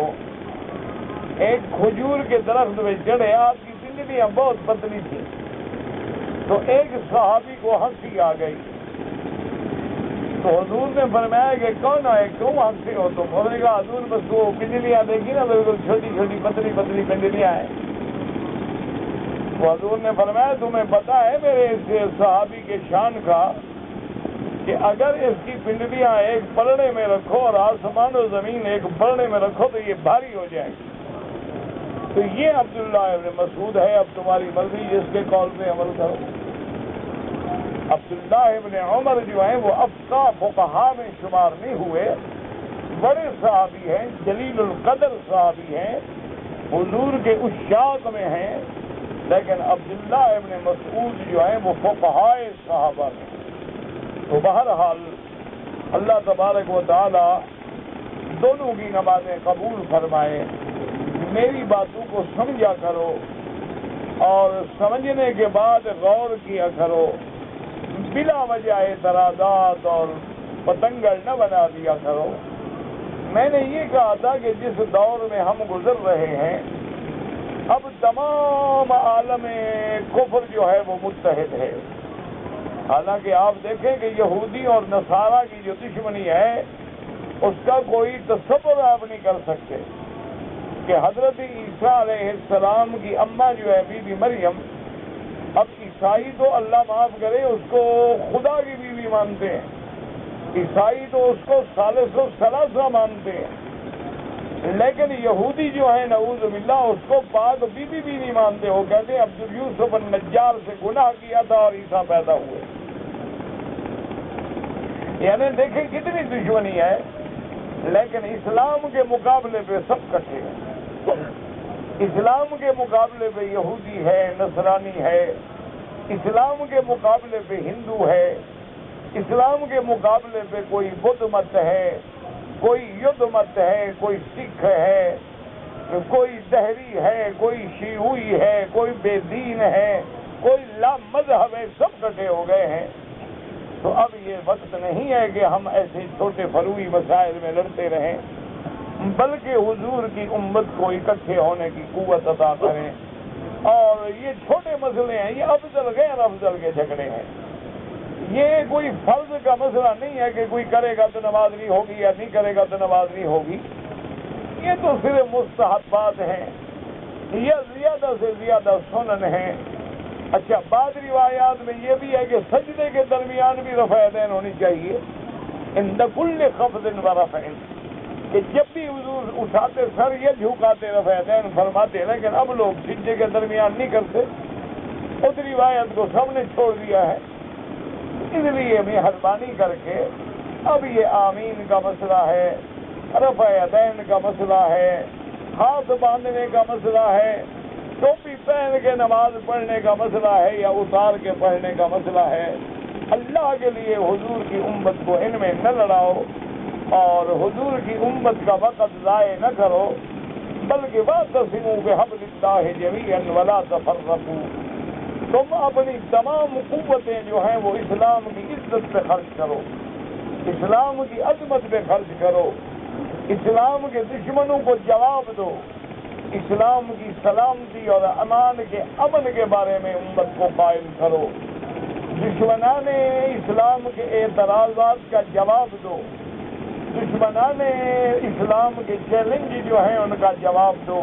ایک کھجور کے درخت میں چڑھے، آپ کی پنڈلیاں بہت پتلی تھی، تو ایک صحابی کو ہنسی آ گئی، تو حضور نے فرمایا کہ کون ہے، کیوں ہنسی ہو تم؟ انہوں نے کہا حضور بس وہ پنڈلیاں دیکھی نا، بالکل چھوٹی چھوٹی پتلی پتلی پنڈلیاں ہیں۔ تو حضور نے فرمایا تمہیں پتا ہے میرے اس صحابی کے شان کا کہ اگر اس کی پنڈلیاں ایک پلڑے میں رکھو اور آسمان و زمین ایک پلڑے میں رکھو تو یہ بھاری ہو جائے گی۔ تو یہ عبداللہ ابن مسعود ہے، اب تمہاری مرضی، جس کے قول پہ عمل کرو۔ عبداللہ ابن عمر جو ہیں وہ افقہ فقہا میں شمار نہیں ہوئے، بڑے صحابی ہیں، جلیل القدر صحابی ہیں، حضور کے عشاق میں ہیں، لیکن عبداللہ ابن مسعود جو ہیں وہ فقہائے صحابہ میں۔ تو بہرحال اللہ تبارک و تعالی دونوں کی نمازیں قبول فرمائے۔ میری باتوں کو سمجھا کرو اور سمجھنے کے بعد غور کیا کرو، بلا وجہ اعتراضات اور پتنگڑ نہ بنا دیا کرو۔ میں نے یہ کہا تھا کہ جس دور میں ہم گزر رہے ہیں اب تمام عالم کفر جو ہے وہ متحد ہے۔ حالانکہ آپ دیکھیں کہ یہودی اور نصارہ کی جو دشمنی ہے اس کا کوئی تصور آپ نہیں کر سکتے کہ حضرت عیسیٰ علیہ السلام کی اماں جو ہے بی بی مریم، اب عیسائی تو اللہ معاف کرے اس کو خدا کی بیوی مانتے ہیں، عیسائی تو اس کو ثالث و ثلاثہ مانتے ہیں، لیکن یہودی جو ہے نعوذ باللہ اس کو پاک بیوی بھی نہیں مانتے۔ وہ کہتے ہیں عبد یوسف النجار سے گناہ کیا تھا اور عیسیٰ پیدا ہوئے۔ یعنی دیکھیں کتنی دشمنی ہے، لیکن اسلام کے مقابلے پہ سب کٹھے ہیں۔ اسلام کے مقابلے پہ یہودی ہے، نصرانی ہے، اسلام کے مقابلے پہ ہندو ہے، اسلام کے مقابلے پہ کوئی بدھ مت ہے، کوئی یدھ مت ہے، کوئی سکھ ہے، کوئی دہری ہے، کوئی شیعوی ہے، کوئی بے دین ہے، کوئی لا مذہب ہے، سب کٹھے ہو گئے ہیں۔ تو اب یہ وقت نہیں ہے کہ ہم ایسے چھوٹے فروعی مسائل میں لڑتے رہیں، بلکہ حضور کی امت کو اکٹھے ہونے کی قوت عطا کریں۔ اور یہ چھوٹے مسئلے ہیں، یہ افضل غیر افضل کے جھگڑے ہیں، یہ کوئی فرض کا مسئلہ نہیں ہے کہ کوئی کرے گا تو نماز نہیں ہوگی یا نہیں کرے گا تو نماز نہیں ہوگی، یہ تو صرف مستحبات ہیں یا زیادہ سے زیادہ سنن ہیں۔ اچھا، بعض روایات میں یہ بھی ہے کہ سجدے کے درمیان بھی رفع یدین ہونی چاہیے، عند کل خفض و رفع، کہ جب بھی حضور اٹھاتے سر یا جھکاتے رفع یدین فرماتے، لیکن اب لوگ سجدے کے درمیان نہیں کرتے، اس روایت کو سب نے چھوڑ دیا ہے۔ اس لیے مہربانی کر کے اب یہ آمین کا مسئلہ ہے، رفع یدین کا مسئلہ ہے، ہاتھ باندھنے کا مسئلہ ہے، ٹوپی پہن کے نماز پڑھنے کا مسئلہ ہے یا اتار کے پڑھنے کا مسئلہ ہے، اللہ کے لیے حضور کی امت کو ان میں نہ لڑاؤ اور حضور کی امت کا وقت ضائع نہ کرو، بلکہ واعتصموا بحبل اللہ جمیعا ولا تفرقوا، تم اپنی تمام قوتیں جو ہیں وہ اسلام کی عزت پہ خرچ کرو، اسلام کی عظمت پہ خرچ کرو، اسلام کے دشمنوں کو جواب دو، اسلام کی سلامتی اور امان کے امن کے بارے میں امت کو قائم کرو، دشمنان اسلام کے اعتراضات کا جواب دو، دشمنان اسلام کے چیلنج جو ہیں ان کا جواب دو،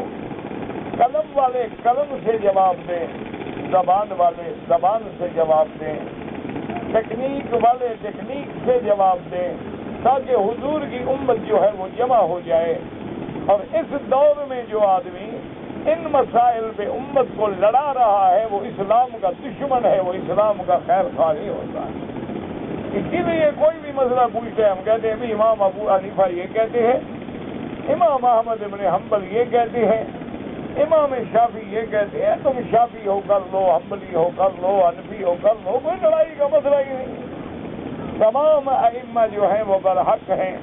قلم والے قلم سے جواب دیں، زبان والے زبان سے جواب دیں، ٹیکنیک والے ٹیکنیک سے جواب دیں، تاکہ حضور کی امت جو ہے وہ جمع ہو جائے۔ اور اس دور میں جو آدمی ان مسائل پہ امت کو لڑا رہا ہے وہ اسلام کا دشمن ہے، وہ اسلام کا خیر خواہ نہیں ہوتا ہے۔ اسی لیے کوئی بھی مسئلہ پوچھتے ہیں ہم کہتے ہیں امام ابو حنیفہ یہ کہتے ہیں، امام احمد ابن حنبل یہ کہتے ہیں، امام شافعی یہ کہتے ہیں، تم شافعی ہو کر لو، حنبلی ہو کر لو، حنفی ہو کر لو، کوئی لڑائی کا مسئلہ ہی نہیں۔ تمام ائمہ جو ہیں وہ برحق ہیں،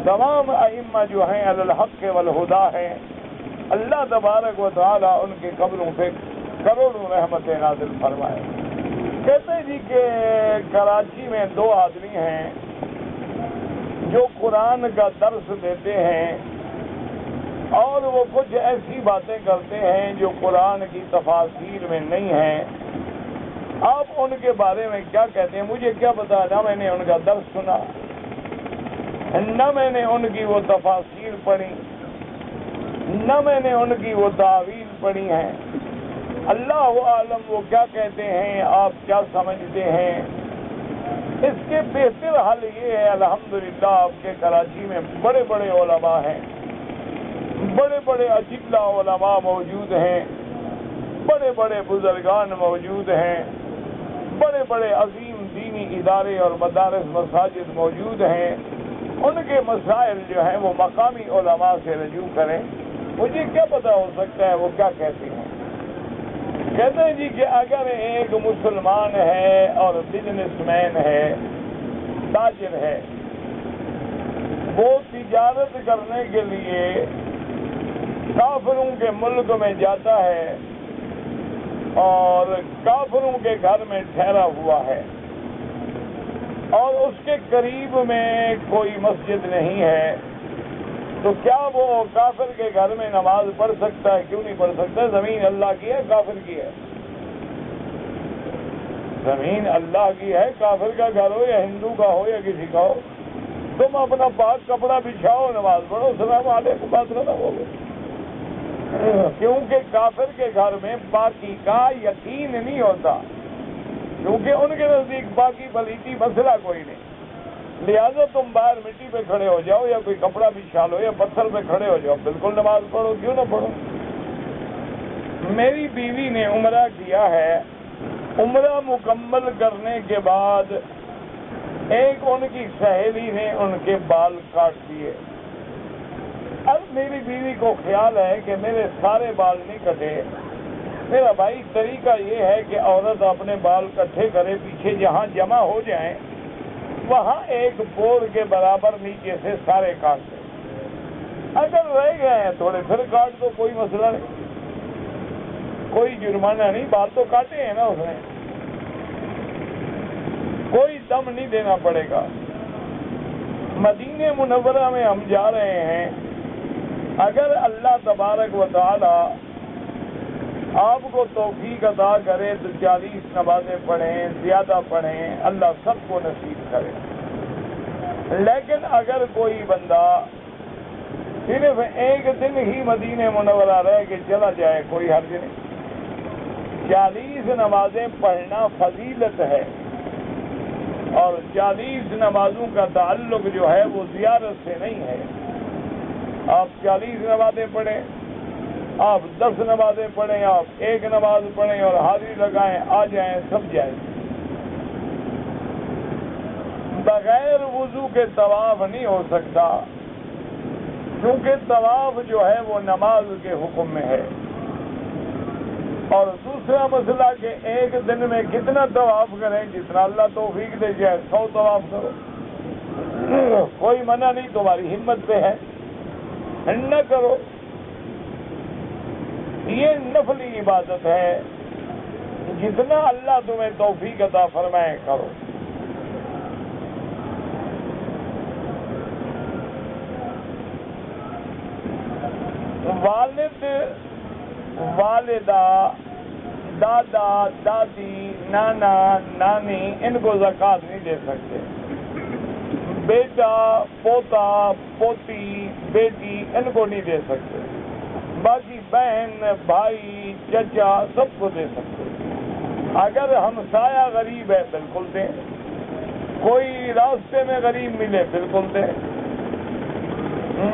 تمام ائمہ جو ہیں علی الحق والہدیٰ ہیں، اللہ تبارک و تعالی ان کے قبروں پہ کروڑوں رحمتیں نازل فرمائے۔ کہتے ہیں جی کہ کراچی میں 2 آدمی ہیں جو قرآن کا درس دیتے ہیں اور وہ کچھ ایسی باتیں کرتے ہیں جو قرآن کی تفاسیر میں نہیں ہیں۔ آپ ان کے بارے میں کیا کہتے ہیں؟ مجھے کیا پتا، نہ میں نے ان کا درس سنا، نہ میں نے ان کی وہ تفاسیر پڑھی، نہ میں نے ان کی وہ تعویل پڑھی ہیں۔ اللہ عالم وہ کیا کہتے ہیں، آپ کیا سمجھتے ہیں؟ اس کے بہتر حل یہ ہے، الحمدللہ آپ کے کراچی میں بڑے بڑے علماء ہیں، بڑے بڑے اجلہ علماء موجود ہیں، بڑے بڑے بزرگان موجود ہیں، بڑے بڑے عظیم دینی ادارے اور مدارس مساجد موجود ہیں۔ ان کے مسائل جو ہیں وہ مقامی علماء سے رجوع کریں، مجھے کیا پتا ہو سکتا ہے وہ کیا کہتے ہیں۔ کہتے ہیں جی کہ اگر ایک مسلمان ہے اور بزنس مین ہے، تاجر ہے، وہ تجارت کرنے کے لیے کافروں کے ملک میں جاتا ہے اور کافروں کے گھر میں ٹھہرا ہوا ہے اور اس کے قریب میں کوئی مسجد نہیں ہے، تو کیا وہ کافر کے گھر میں نماز پڑھ سکتا ہے؟ کیوں نہیں پڑھ سکتا؟ زمین اللہ کی ہے، کافر کی ہے؟ زمین اللہ کی ہے، کافر کا گھر ہو یا ہندو کا ہو یا کسی کا ہو، تم اپنا پاک کپڑا بچھاؤ، نماز پڑھو، السلام علیکم، بات ختم ہو گئی۔ کیونکہ کافر کے گھر میں پاکی کا یقین نہیں ہوتا، کیونکہ ان کے نزدیک پاکی پلیتی مسئلہ کوئی نہیں، لہذا تم باہر مٹی پہ کھڑے ہو جاؤ یا کوئی کپڑا بچھا لو یا پتھر پہ کھڑے ہو جاؤ، بالکل نماز پڑھو، کیوں نہ پڑھو۔ میری بیوی نے عمرہ کیا ہے، عمرہ مکمل کرنے کے بعد ایک ان کی سہیلی نے ان کے بال کاٹ دیے۔ اب میری بیوی کو خیال ہے کہ میرے سارے بال نہیں کٹے۔ میرا بھائی طریقہ یہ ہے کہ عورت اپنے بال کٹھے کرے، پیچھے جہاں جمع ہو جائیں وہاں ایک بور کے برابر نیچے سے سارے کاٹ دیں، اگر رہ گئے ہیں تھوڑے پھر کاٹ دو، کوئی مسئلہ نہیں، کوئی جرمانہ نہیں، بال تو کاٹے ہیں نا اس نے، کوئی دم نہیں دینا پڑے گا۔ مدینہ منورہ میں ہم جا رہے ہیں، اگر اللہ تبارک و تعالی آپ کو توفیق عطا کرے تو 40 نمازیں پڑھیں، زیادہ پڑھیں، اللہ سب کو نصیب کرے۔ لیکن اگر کوئی بندہ صرف ایک دن ہی مدینہ منورہ رہ کے چلا جائے، کوئی حرج نہیں۔ 40 نمازیں پڑھنا فضیلت ہے، اور 40 نمازوں کا تعلق جو ہے وہ زیارت سے نہیں ہے۔ آپ 40 نمازیں پڑھیں، آپ 10 نمازیں پڑھیں، آپ 1 نماز پڑھیں اور حاضری لگائیں، آ جائیں، سب جائیں۔ بغیر وضو کے طواف نہیں ہو سکتا، کیونکہ طواف جو ہے وہ نماز کے حکم میں ہے۔ اور دوسرا مسئلہ کہ ایک دن میں کتنا طواف کریں، جتنا اللہ توفیق دے جائے، 100 طواف کرو، کوئی منع نہیں، تمہاری ہمت پہ ہے، نہ کرو۔ یہ نفلی عبادت ہے، جتنا اللہ تمہیں توفیق عطا فرمائے کرو۔ والد، والدہ، دادا، دادی، نانا، نانی، ان کو زکوٰۃ نہیں دے سکتے۔ بیٹا، پوتا، پوتی، بیٹی، ان کو نہیں دے سکتے۔ باقی بہن، بھائی، چچا، سب کو دے سکتے۔ اگر ہمسایہ غریب ہے بالکل دیں، کوئی راستے میں غریب ملے بالکل دیں۔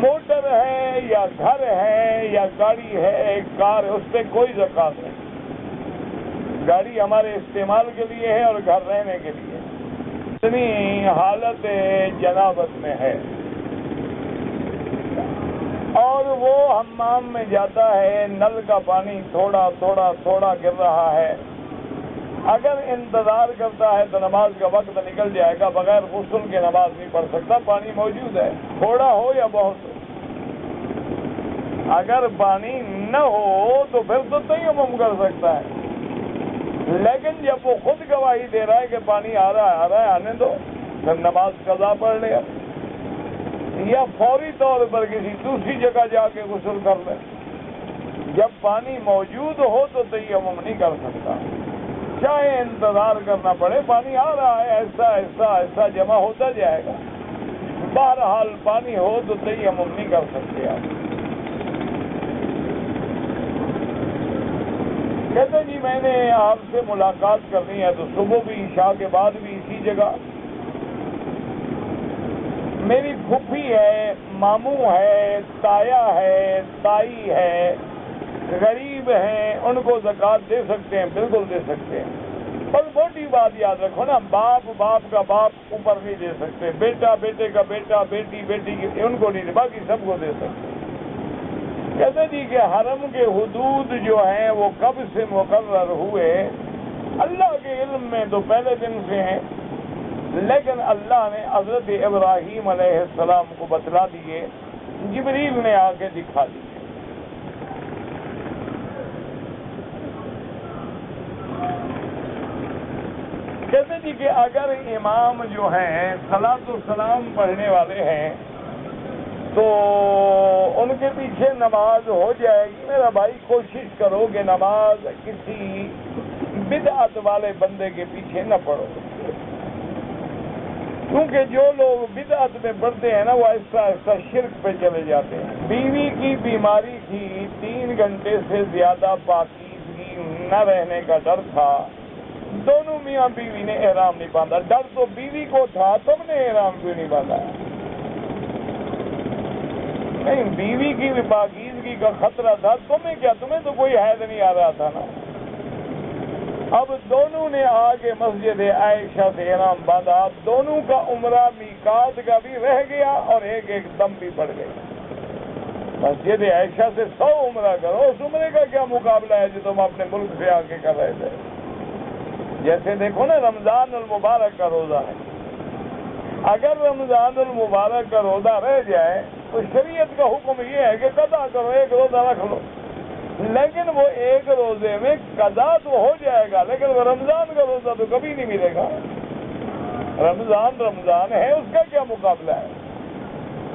موٹر ہے یا گھر ہے یا گاڑی ہے، کار ہے، اس پہ کوئی زکوٰۃ نہیں۔ گاڑی ہمارے استعمال کے لیے ہے اور گھر رہنے کے لیے۔ اتنی حالت جنابت میں ہے اور وہ حمام میں جاتا ہے، نل کا پانی تھوڑا تھوڑا تھوڑا گر رہا ہے، اگر انتظار کرتا ہے تو نماز کا وقت نکل جائے گا، بغیر غسل کے نماز نہیں پڑھ سکتا، پانی موجود ہے، تھوڑا ہو یا بہت ہو۔ اگر پانی نہ ہو تو پھر تو تیمم کر سکتا ہے، لیکن جب وہ خود گواہی دے رہا ہے کہ پانی آ رہا ہے آنے دو، پھر نماز قضا پڑھ لے یا فوری طور پر کسی دوسری جگہ جا کے غسل کر لے۔ جب پانی موجود ہو تو تیمم نہیں کر سکتا، چاہے انتظار کرنا پڑے، پانی آ رہا ہے، ایسا ایسا ایسا جمع ہوتا جائے گا، بہرحال پانی ہو تو تیمم نہیں کر سکتے آپ۔ کہتے جی میں نے آپ سے ملاقات کرنی ہے تو صبح بھی عشاء کے بعد بھی اسی جگہ، میری پھوپھی ہے، ماموں ہے، تایا ہے، تائی ہے، غریب ہیں، ان کو زکوٰۃ دے سکتے ہیں؟ بالکل دے سکتے ہیں، بس موٹی بات یاد رکھو نا، باپ کا باپ اوپر نہیں دے سکتے، بیٹا بیٹے کا بیٹا، بیٹی بیٹی کی، ان کو نہیں دے، باقی سب کو دے سکتے۔ کہتے جی کہ حرم کے حدود جو ہیں وہ کب سے مقرر ہوئے؟ اللہ کے علم میں تو پہلے دن سے ہیں، لیکن اللہ نے حضرت ابراہیم علیہ السلام کو بتلا دیے، جبریل نے آ کے دکھا دیے۔ کہتے جی کہ اگر امام جو ہیں صلاۃ السلام پڑھنے والے ہیں تو ان کے پیچھے نماز ہو جائے گی؟ میرا بھائی کوشش کرو کہ نماز کسی بدعت والے بندے کے پیچھے نہ پڑھو، کیونکہ جو لوگ بدعت میں پڑھتے ہیں نا وہ ایسا ایسا شرک پہ چلے جاتے ہیں۔ بیوی کی بیماری تھی، 3 گھنٹے سے زیادہ پاکیزگی نہ رہنے کا ڈر تھا، دونوں میاں بیوی نے احرام نہیں باندھا۔ ڈر تو بیوی کو تھا، تم نے احرام کیوں نہیں باندھا؟ نہیں، بیوی کی بھی پاکیزگی کا خطرہ تھا، تمہیں کیا؟ تمہیں تو کوئی حید نہیں آ رہا تھا نا۔ اب دونوں نے آگے مسجد عائشہ سے احرام باندھا، دونوں کا عمرہ میقات کا بھی رہ گیا اور ایک ایک دم بھی پڑ گئی۔ مسجد عائشہ سے 100 عمرہ کرو، اس عمرے کا کیا مقابلہ ہے جو تم اپنے ملک سے آ کے کر رہے تھے؟ جیسے دیکھو نا، رمضان المبارک کا روزہ ہے، اگر رمضان المبارک کا روزہ رہ جائے تو شریعت کا حکم یہ ہے کہ قضا کرو، ایک روزہ رکھ لو، لیکن وہ ایک روزے میں قضا تو ہو جائے گا، لیکن وہ رمضان کا روزہ تو کبھی نہیں ملے گا۔ رمضان ہے، اس کا کیا مقابلہ ہے؟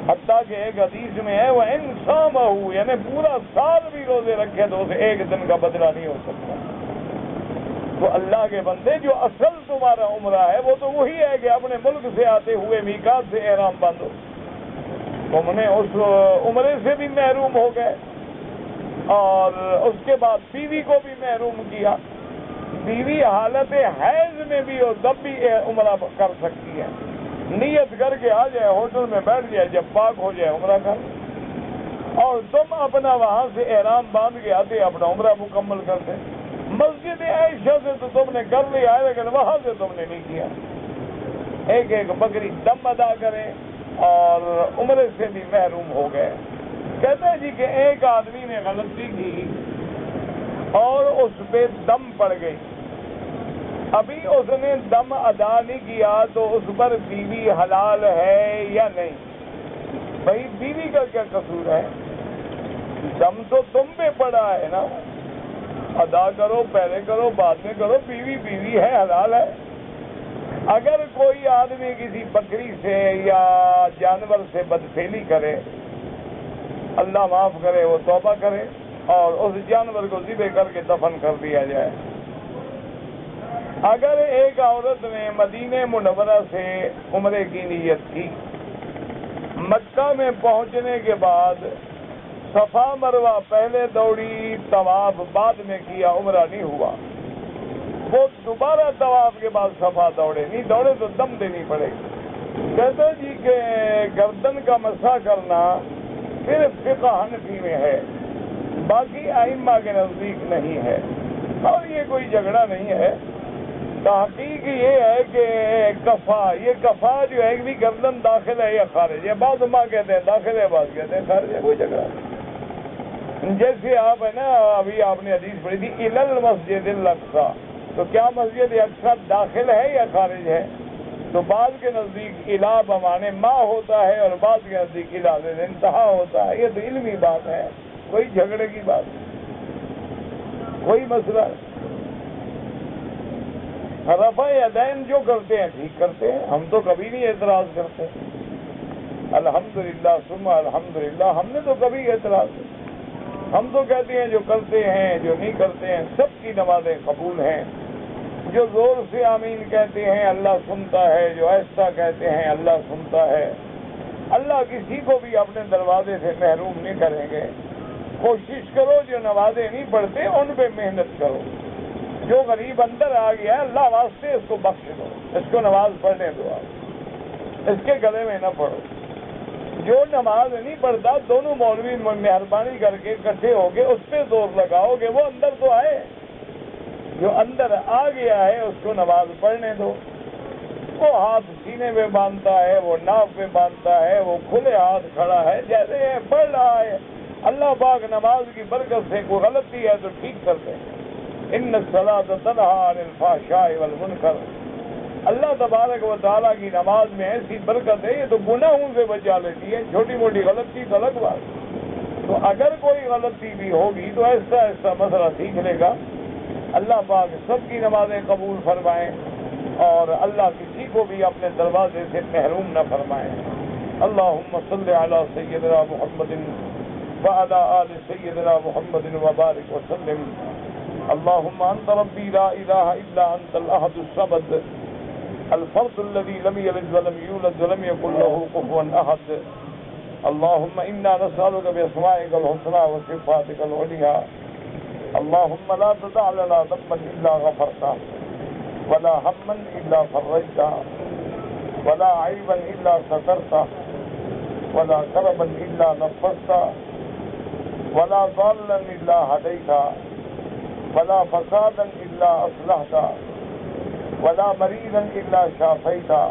حتیٰ کہ ایک حدیث میں ہے وہ انسان ہو، یعنی پورا سال بھی روزے رکھے تو اسے ایک دن کا بدلہ نہیں ہو سکتا۔ تو اللہ کے بندے، جو اصل تمہارا عمرہ ہے وہ تو وہی ہے کہ اپنے ملک سے آتے ہوئے میقات سے احرام باندھو۔ تم نے اس عمرے سے بھی محروم ہو گئے اور اس کے بعد بیوی کو بھی محروم کیا۔ بیوی حالت حیض میں بھی اور تب بھی عمرہ کر سکتی ہے، نیت کر کے آ جائے، ہوٹل میں بیٹھ جائے، جب پاک ہو جائے عمرہ کر، اور تم اپنا وہاں سے احرام باندھ کے آتے اپنا عمرہ مکمل کرتے۔ مسجد عائشہ سے تو تم نے کر لیا ہے، لیکن وہاں سے تم نے نہیں کیا۔ ایک ایک بکری دم ادا کریں اور عمرے سے بھی محروم ہو گئے۔ کہتے ہیں جی کہ ایک آدمی نے غلطی کی اور اس پہ دم پڑ گئی، ابھی اس نے دم ادا نہیں کیا تو اس پر بیوی حلال ہے یا نہیں؟ بھائی بیوی کا کیا قصور ہے؟ دم تو تم پہ پڑا ہے نا، ادا کرو، پہلے کرو بعد میں کرو، بیوی بیوی ہے، حلال ہے۔ اگر کوئی آدمی کسی بکری سے یا جانور سے بدفعلی کرے، اللہ معاف کرے، وہ توبہ کرے اور اس جانور کو ذبح کر کے دفن کر دیا جائے۔ اگر ایک عورت نے مدینہ منورہ سے عمرے کی نیت کی، مکہ میں پہنچنے کے بعد صفا مروہ پہلے دوڑی، طواف بعد میں کیا، عمرہ نہیں ہوا، وہ دوبارہ طواف کے بعد صفا دوڑے، نہیں دوڑے تو دم دینی پڑے گی۔ کہتے جی کہ گردن کا مسح کرنا صرف فقہ حنفی میں ہے، باقی ائمہ کے نزدیک نہیں ہے، اور یہ کوئی جھگڑا نہیں ہے۔ تحقیق یہ ہے کہ کفا جو ہے بھی گردن داخل ہے یا خارج ہے، بعض ماں کہتے ہیں داخل ہے، بعض کہتے ہیں خارج ہے، کوئی جھگڑا نہیں۔ جیسے آپ ہے نا، ابھی آپ نے حدیث پڑھی تھی الی المسجد الاقصی، تو کیا مسجد اقصی داخل ہے یا خارج ہے؟ تو بعض کے نزدیک الی بمانے ما ہوتا ہے اور بعض کے نزدیک الی سے انتہا ہوتا ہے، یہ تو علمی بات ہے۔ کوئی جھگڑے کی بات، کوئی مسئلہ نہیں۔ رفع یدین جو کرتے ہیں ٹھیک کرتے ہیں، ہم تو کبھی نہیں اعتراض کرتے، الحمدللہ ثم الحمدللہ، ہم نے تو کبھی اعتراض نہیں۔ ہم تو کہتے ہیں جو کرتے ہیں جو نہیں کرتے ہیں سب کی نمازیں قبول ہیں۔ جو زور سے آمین کہتے ہیں اللہ سنتا ہے، جو ایسا کہتے ہیں اللہ سنتا ہے۔ اللہ کسی کو بھی اپنے دروازے سے محروم نہیں کریں گے۔ کوشش کرو جو نمازیں نہیں پڑھتے ان پہ محنت کرو۔ جو غریب اندر آ گیا اللہ واسطے اس کو بخش دو، اس کو نماز پڑھنے دو، آپ اس کے گلے میں نہ پڑو۔ جو نماز نہیں پڑھتا دونوں مولوی مہربانی کر کے اکٹھے ہو کے اس پہ زور لگاؤ گے، وہ اندر تو آئے۔ جو اندر آ گیا ہے اس کو نماز پڑھنے دو۔ وہ ہاتھ سینے پہ باندھتا ہے، وہ ناف پہ باندھتا ہے، وہ کھلے ہاتھ کھڑا ہے، جیسے پڑھ رہا ہے۔ اللہ پاک نماز کی برکت سے کوئی غلطی ہے تو ٹھیک کر دیں۔ ان الصلاۃ تنہی عن الفحشاء والمنکر۔ اللہ تبارک و تعالیٰ کی نماز میں ایسی برکت ہے، یہ تو گناہوں سے بچا لیتی ہے، چھوٹی موٹی غلطی تو الگ بات۔ تو اگر کوئی غلطی بھی ہوگی تو ایسا ایسا مسئلہ سیکھ لے گا۔ اللہ پاک سب کی نمازیں قبول فرمائیں اور اللہ کسی کو بھی اپنے دروازے سے محروم نہ فرمائیں۔ اللہم صل علی سیدنا محمد وعلی آل سیدنا محمد وبارک وسلم۔ اللہم انت ربی لا الہ الا انت الاحد الصمد الفرد الذي لم يلد ولم يولد ولم يكن له كفوا احد۔ اللهم انا نسألك باسمائك الحسنى وصفاتك العليا اللهم لا تدع لنا ذنبا الا غفرته ولا هما الا فرجته ولا عيبا الا سترته ولا كربا الا نفسته ولا ضالا الا هديته ولا فسادا الا اصلحته ولا مريضا الا شافيته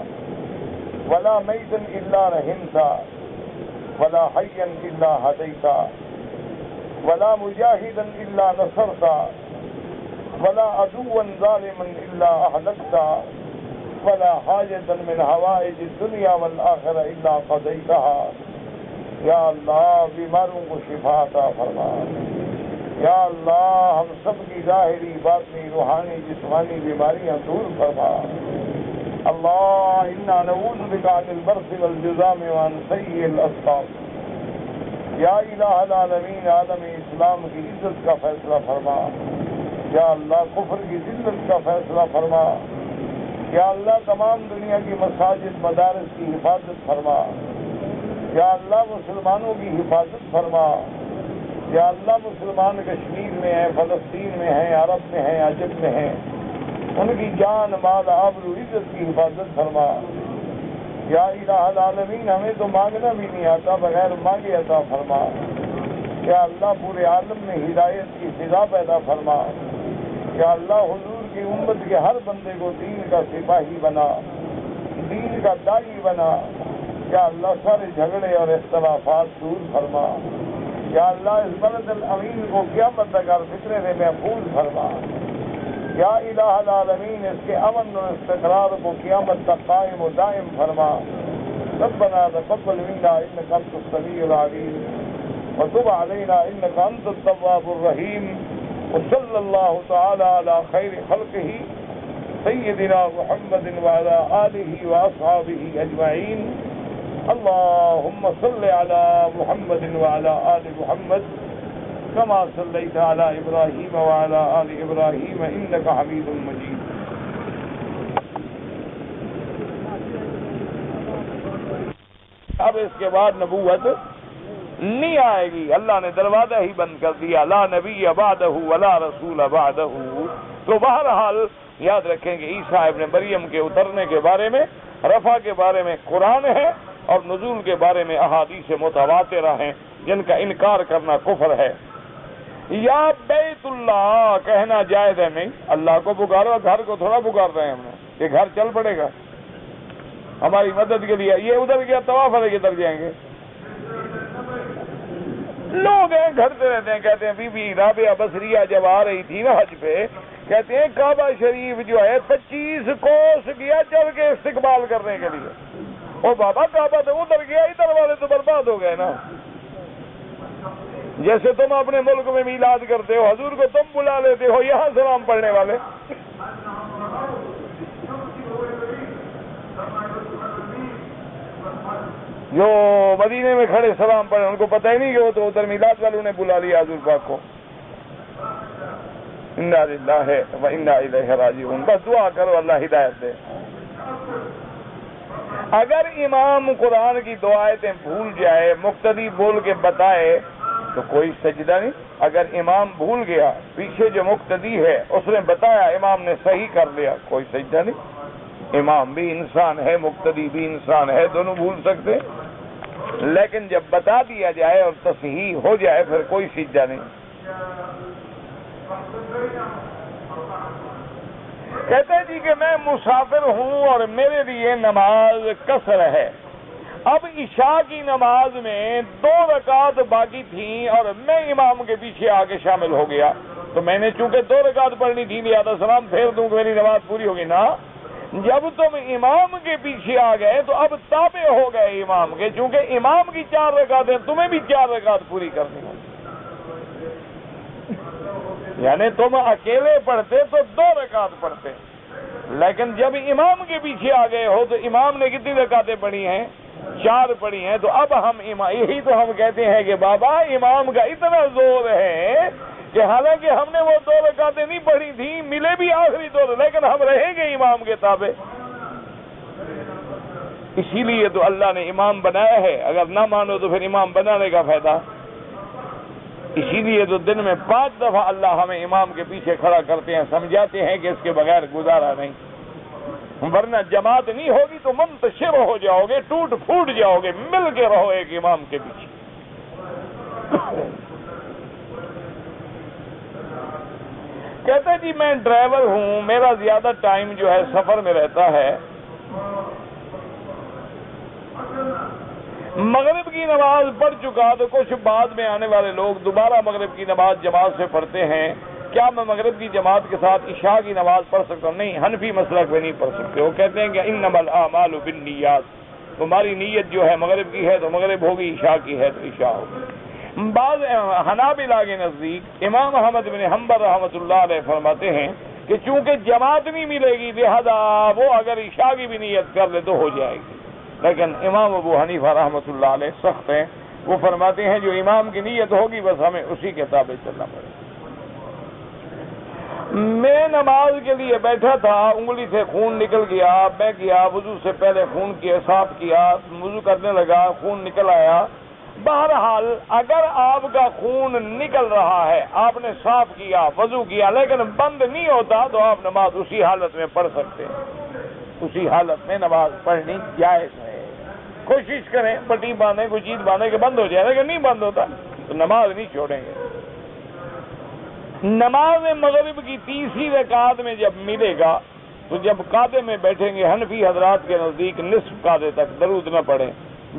ولا ميتا الا رحمته ولا حيا الا هديته ولا مجاهدا الا نصرته ولا عدوا ظالما الا اهلكته ولا حاجة من حوائج الدنيا والآخرة الا قضيتها۔ یا اللہ بیماروں کو شفا عطا فرما۔ یا اللہ ہم سب کی ظاہری باطنی روحانی جسمانی بیماریاں دور فرما۔ اللہ انا نعوذ بک عن البرص والجذام وعن سیء الاسقام۔ یا الہ العالمین عالم اسلام کی عزت کا فیصلہ فرما۔ یا اللہ کفر کی ذلت کا فیصلہ فرما۔ یا اللہ تمام دنیا کی مساجد مدارس کی حفاظت فرما۔ یا اللہ مسلمانوں کی حفاظت فرما۔ یا اللہ مسلمان کشمیر میں ہیں، فلسطین میں ہیں، عرب میں ہیں، عجم میں ہیں، ان کی جان مال آبرو عزت کی حفاظت فرما۔ یا الہ العالمین ہمیں تو مانگنا بھی نہیں آتا، بغیر مانگے عطا فرما۔ یا اللہ پورے عالم میں ہدایت کی فضا پیدا فرما۔ یا اللہ حضور کی امت کے ہر بندے کو دین کا سپاہی بنا، دین کا داعی بنا۔ یا اللہ سارے جھگڑے اور اختلافات دور فرما۔ یا اللہ اس بلد الامین کو قیامت تک ہر فتنے سے محفوظ فرما۔ یا الہ العالمین اس کے امن اور استقرار کو قیامت تک قائم و دائم فرما۔ ربنا تقبل منا انک انت السمیع العلیم وتب علینا انک انت التواب الرحیم وصلی اللہ تعالی علی خیر خلقہ سیدنا محمد وعلی آلہ واصحابہ اجمعین۔ اللهم صل على محمد وعلى آل محمد كما صليت على إبراهيم وعلى آل إبراهيم إنك حميد مجيد۔ اب اس کے بعد نبوت نہیں آئے گی، اللہ نے دروازہ ہی بند کر دیا، لا نبی بعدہ ولا رسول بعدہ۔ تو بہرحال یاد رکھیں کہ عیسیٰ ابن مریم کے اترنے کے بارے میں، رفع کے بارے میں قرآن ہے اور نزول کے بارے میں احادیث متواترہ ہیں جن کا انکار کرنا کفر ہے۔ یا بیت اللہ کہنا جائز ہے نہیں، اللہ کو پکارو، گھر کو تھوڑا پکار رہے ہیں ہم نے، یہ گھر چل پڑے گا ہماری مدد کے لیے، یہ ادھر گیا طواف ہے ادھر جائیں گے۔ لوگ ہیں گھر سے رہتے ہیں، کہتے ہیں بی بی رابعہ بصریہ جب آ رہی تھی نا حج پہ، کہتے ہیں کعبہ شریف جو ہے 25 کوس گیا چل کے استقبال کرنے کے لیے۔ او بابا کعبہ تو ادھر گیا، ادھر والے تو برباد ہو گئے نا۔ جیسے تم اپنے ملک میں میلاد کرتے ہو، حضور کو تم بلا لیتے ہو، یہاں سلام پڑھنے والے جو مدینے میں کھڑے سلام پڑھے ان کو پتہ ہی نہیں کہ وہ تو ادھر میلاد والوں نے بلا لیا حضور پاک کو۔ انا للہ و انا الیہ راجعون۔ بس دعا کرو اللہ ہدایت دے۔ اگر امام قرآن کی دعائیں بھول جائے، مقتدی بول کے بتائے تو کوئی سجدہ نہیں۔ اگر امام بھول گیا، پیچھے جو مقتدی ہے اس نے بتایا، امام نے صحیح کر لیا، کوئی سجدہ نہیں۔ امام بھی انسان ہے، مقتدی بھی انسان ہے، دونوں بھول سکتے، لیکن جب بتا دیا جائے اور تصحیح ہو جائے پھر کوئی سجدہ نہیں۔ کہتے ہیں جی کہ میں مسافر ہوں اور میرے لیے نماز قصر ہے۔ اب عشاء کی نماز میں 2 رکعت باقی تھیں اور میں امام کے پیچھے آ کے شامل ہو گیا، تو میں نے چونکہ 2 رکعت پڑھنی تھی لہذا سلام پھیر دوں کہ میری نماز پوری ہوگی نا۔ جب تم امام کے پیچھے آ گئے تو اب تابع ہو گئے امام کے، چونکہ امام کی 4 رکعتیں تمہیں بھی 4 رکعت پوری کرنی ہے۔ یعنی تم اکیلے پڑھتے تو 2 رکعت پڑھتے، لیکن جب امام کے پیچھے آ گئے ہو تو امام نے کتنی رکعتیں پڑھی ہیں؟ 4 پڑھی ہیں۔ تو اب ہم یہی تو ہم کہتے ہیں کہ بابا امام کا اتنا زور ہے کہ حالانکہ ہم نے وہ 2 رکعتیں نہیں پڑھی تھیں، ملے بھی آخری 2، لیکن ہم رہیں گے امام کے تابع۔ اسی لیے تو اللہ نے امام بنایا ہے، اگر نہ مانو تو پھر امام بنانے کا فائدہ۔ اسی لیے تو دن میں 5 دفعہ اللہ ہمیں امام کے پیچھے کھڑا کرتے ہیں، سمجھاتے ہیں کہ اس کے بغیر گزارا نہیں، ورنہ جماعت نہیں ہوگی تو منتشر ہو جاؤ گے، ٹوٹ پھوٹ جاؤ گے، مل کے رہو ایک امام کے پیچھے۔ کہتے جی میں ڈرائیور ہوں، میرا زیادہ ٹائم جو ہے سفر میں رہتا ہے، مغرب کی نماز پڑھ چکا تو کچھ بعد میں آنے والے لوگ دوبارہ مغرب کی نماز جماعت سے پڑھتے ہیں، کیا میں مغرب کی جماعت کے ساتھ عشاء کی نماز پڑھ سکتا ہوں؟ نہیں، حنفی مسلک میں نہیں پڑھ سکتے۔ وہ کہتے ہیں کہ انما الاعمال بالنیات، تمہاری نیت جو ہے مغرب کی ہے تو مغرب ہوگی، عشاء کی ہے تو عشاء ہوگی۔ بعض حنابلہ کے نزدیک امام احمد بن حنبل رحمۃ اللہ علیہ فرماتے ہیں کہ چونکہ جماعت نہیں ملے گی لہذا وہ اگر عشاء کی بھی نیت کر لے تو ہو جائے گی، لیکن امام ابو حنیفہ رحمۃ اللہ علیہ سخت ہیں، وہ فرماتے ہیں جو امام کی نیت ہوگی بس ہمیں اسی کے تابع چلنا پڑے گا۔ میں نماز کے لیے بیٹھا تھا، انگلی سے خون نکل گیا، میں گیا وضو سے پہلے خون کیا، صاف کیا، وضو کرنے لگا، خون نکل آیا۔ بہرحال اگر آپ کا خون نکل رہا ہے، آپ نے صاف کیا، وضو کیا، لیکن بند نہیں ہوتا تو آپ نماز اسی حالت میں پڑھ سکتے ہیں، اسی حالت میں نماز پڑھنی جائز ہے۔ کوشش کریں پٹی باندھیں، کوئی چیز باندھیں کہ بند ہو جائے، لیکن نہیں بند ہوتا تو نماز نہیں چھوڑیں گے۔ نماز مغرب کی 3ری رکعت میں جب ملے گا تو جب قعدے میں بیٹھیں گے، حنفی حضرات کے نزدیک نصف قعدے تک درود نہ پڑھیں،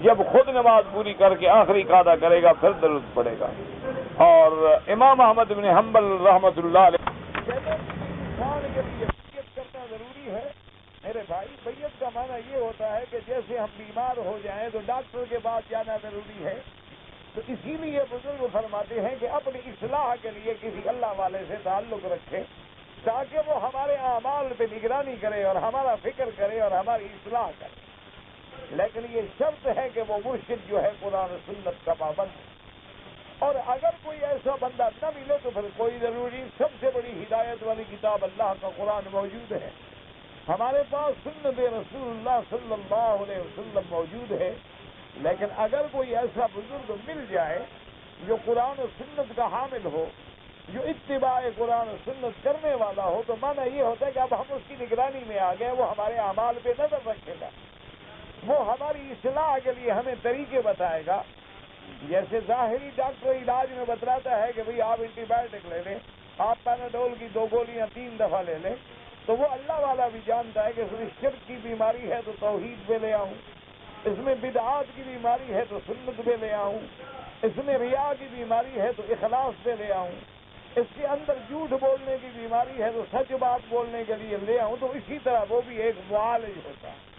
جب خود نماز پوری کر کے آخری قعدہ کرے گا پھر درود پڑے گا۔ اور امام احمد بن حنبل رحمۃ اللہ علیہ انسان کے لیے بیعت کرنا ضروری ہے۔ میرے بھائی، بیعت کا معنی یہ ہوتا ہے کہ جیسے ہم بیمار ہو جائیں تو ڈاکٹر کے پاس جانا ضروری ہے، تو اسی لیے بزرگ فرماتے ہیں کہ اپنی اصلاح کے لیے کسی اللہ والے سے تعلق رکھے تاکہ وہ ہمارے اعمال پہ نگرانی کرے اور ہمارا فکر کرے اور ہماری اصلاح کرے، لیکن یہ شرط ہے کہ وہ مرشد جو ہے قرآن و سنت کا پابند ہے۔ اور اگر کوئی ایسا بندہ نہ ملے تو پھر کوئی ضروری، سب سے بڑی ہدایت والی کتاب اللہ کا قرآن موجود ہے، ہمارے پاس سنت رسول اللہ صلی اللہ علیہ وسلم موجود ہے، لیکن اگر کوئی ایسا بزرگ مل جائے جو قرآن و سنت کا حامل ہو، جو اتباع قرآن و سنت کرنے والا ہو، تو معنی یہ ہوتا ہے کہ اب ہم اس کی نگرانی میں آ گئے، وہ ہمارے اعمال پہ نظر رکھے گا، وہ ہماری اصلاح کے لیے ہمیں طریقے بتائے گا۔ جیسے ظاہری ڈاکٹر علاج میں بتلاتا ہے کہ بھئی آپ اینٹی بایوٹک لے لیں، آپ پیناڈول کی 2 گولیاں 3 دفعہ لے لیں، تو وہ اللہ والا بھی جانتا ہے کہ اس میں شرک کی بیماری ہے تو توحید پہ لے آؤں، اس میں بدعات کی بیماری ہے تو سنت پہ لے آؤں، اس میں ریا کی بیماری ہے تو اخلاص پہ لے آؤں، اس کے اندر جھوٹ بولنے کی بیماری ہے تو سچ بات بولنے کے لیے لے آؤں، تو اسی طرح وہ بھی ایک معالج ہوتا ہے۔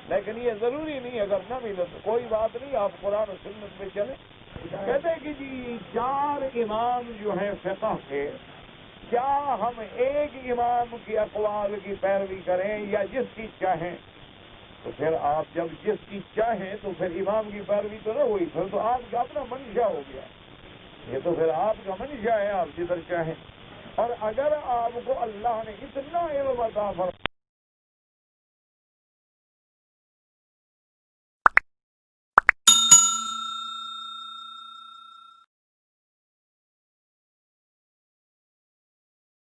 لیکن یہ ضروری نہیں، اگر نہ ملے تو کوئی بات نہیں، آپ قرآن و سنت پہ چلیں۔ کہتے ہیں کہ جی 4 امام جو ہیں فقہ کے، کیا ہم ایک امام کے اقوال کی پیروی کریں یا جس کی چاہیں؟ تو پھر آپ جب جس کی چاہیں تو پھر امام کی پیروی تو نہ ہوئی، پھر تو آپ کا اپنا منشا ہو گیا، یہ تو پھر آپ کا منشا ہے، آپ جدھر چاہیں۔ اور اگر آپ کو اللہ نے اتنا علم عطا فرمایا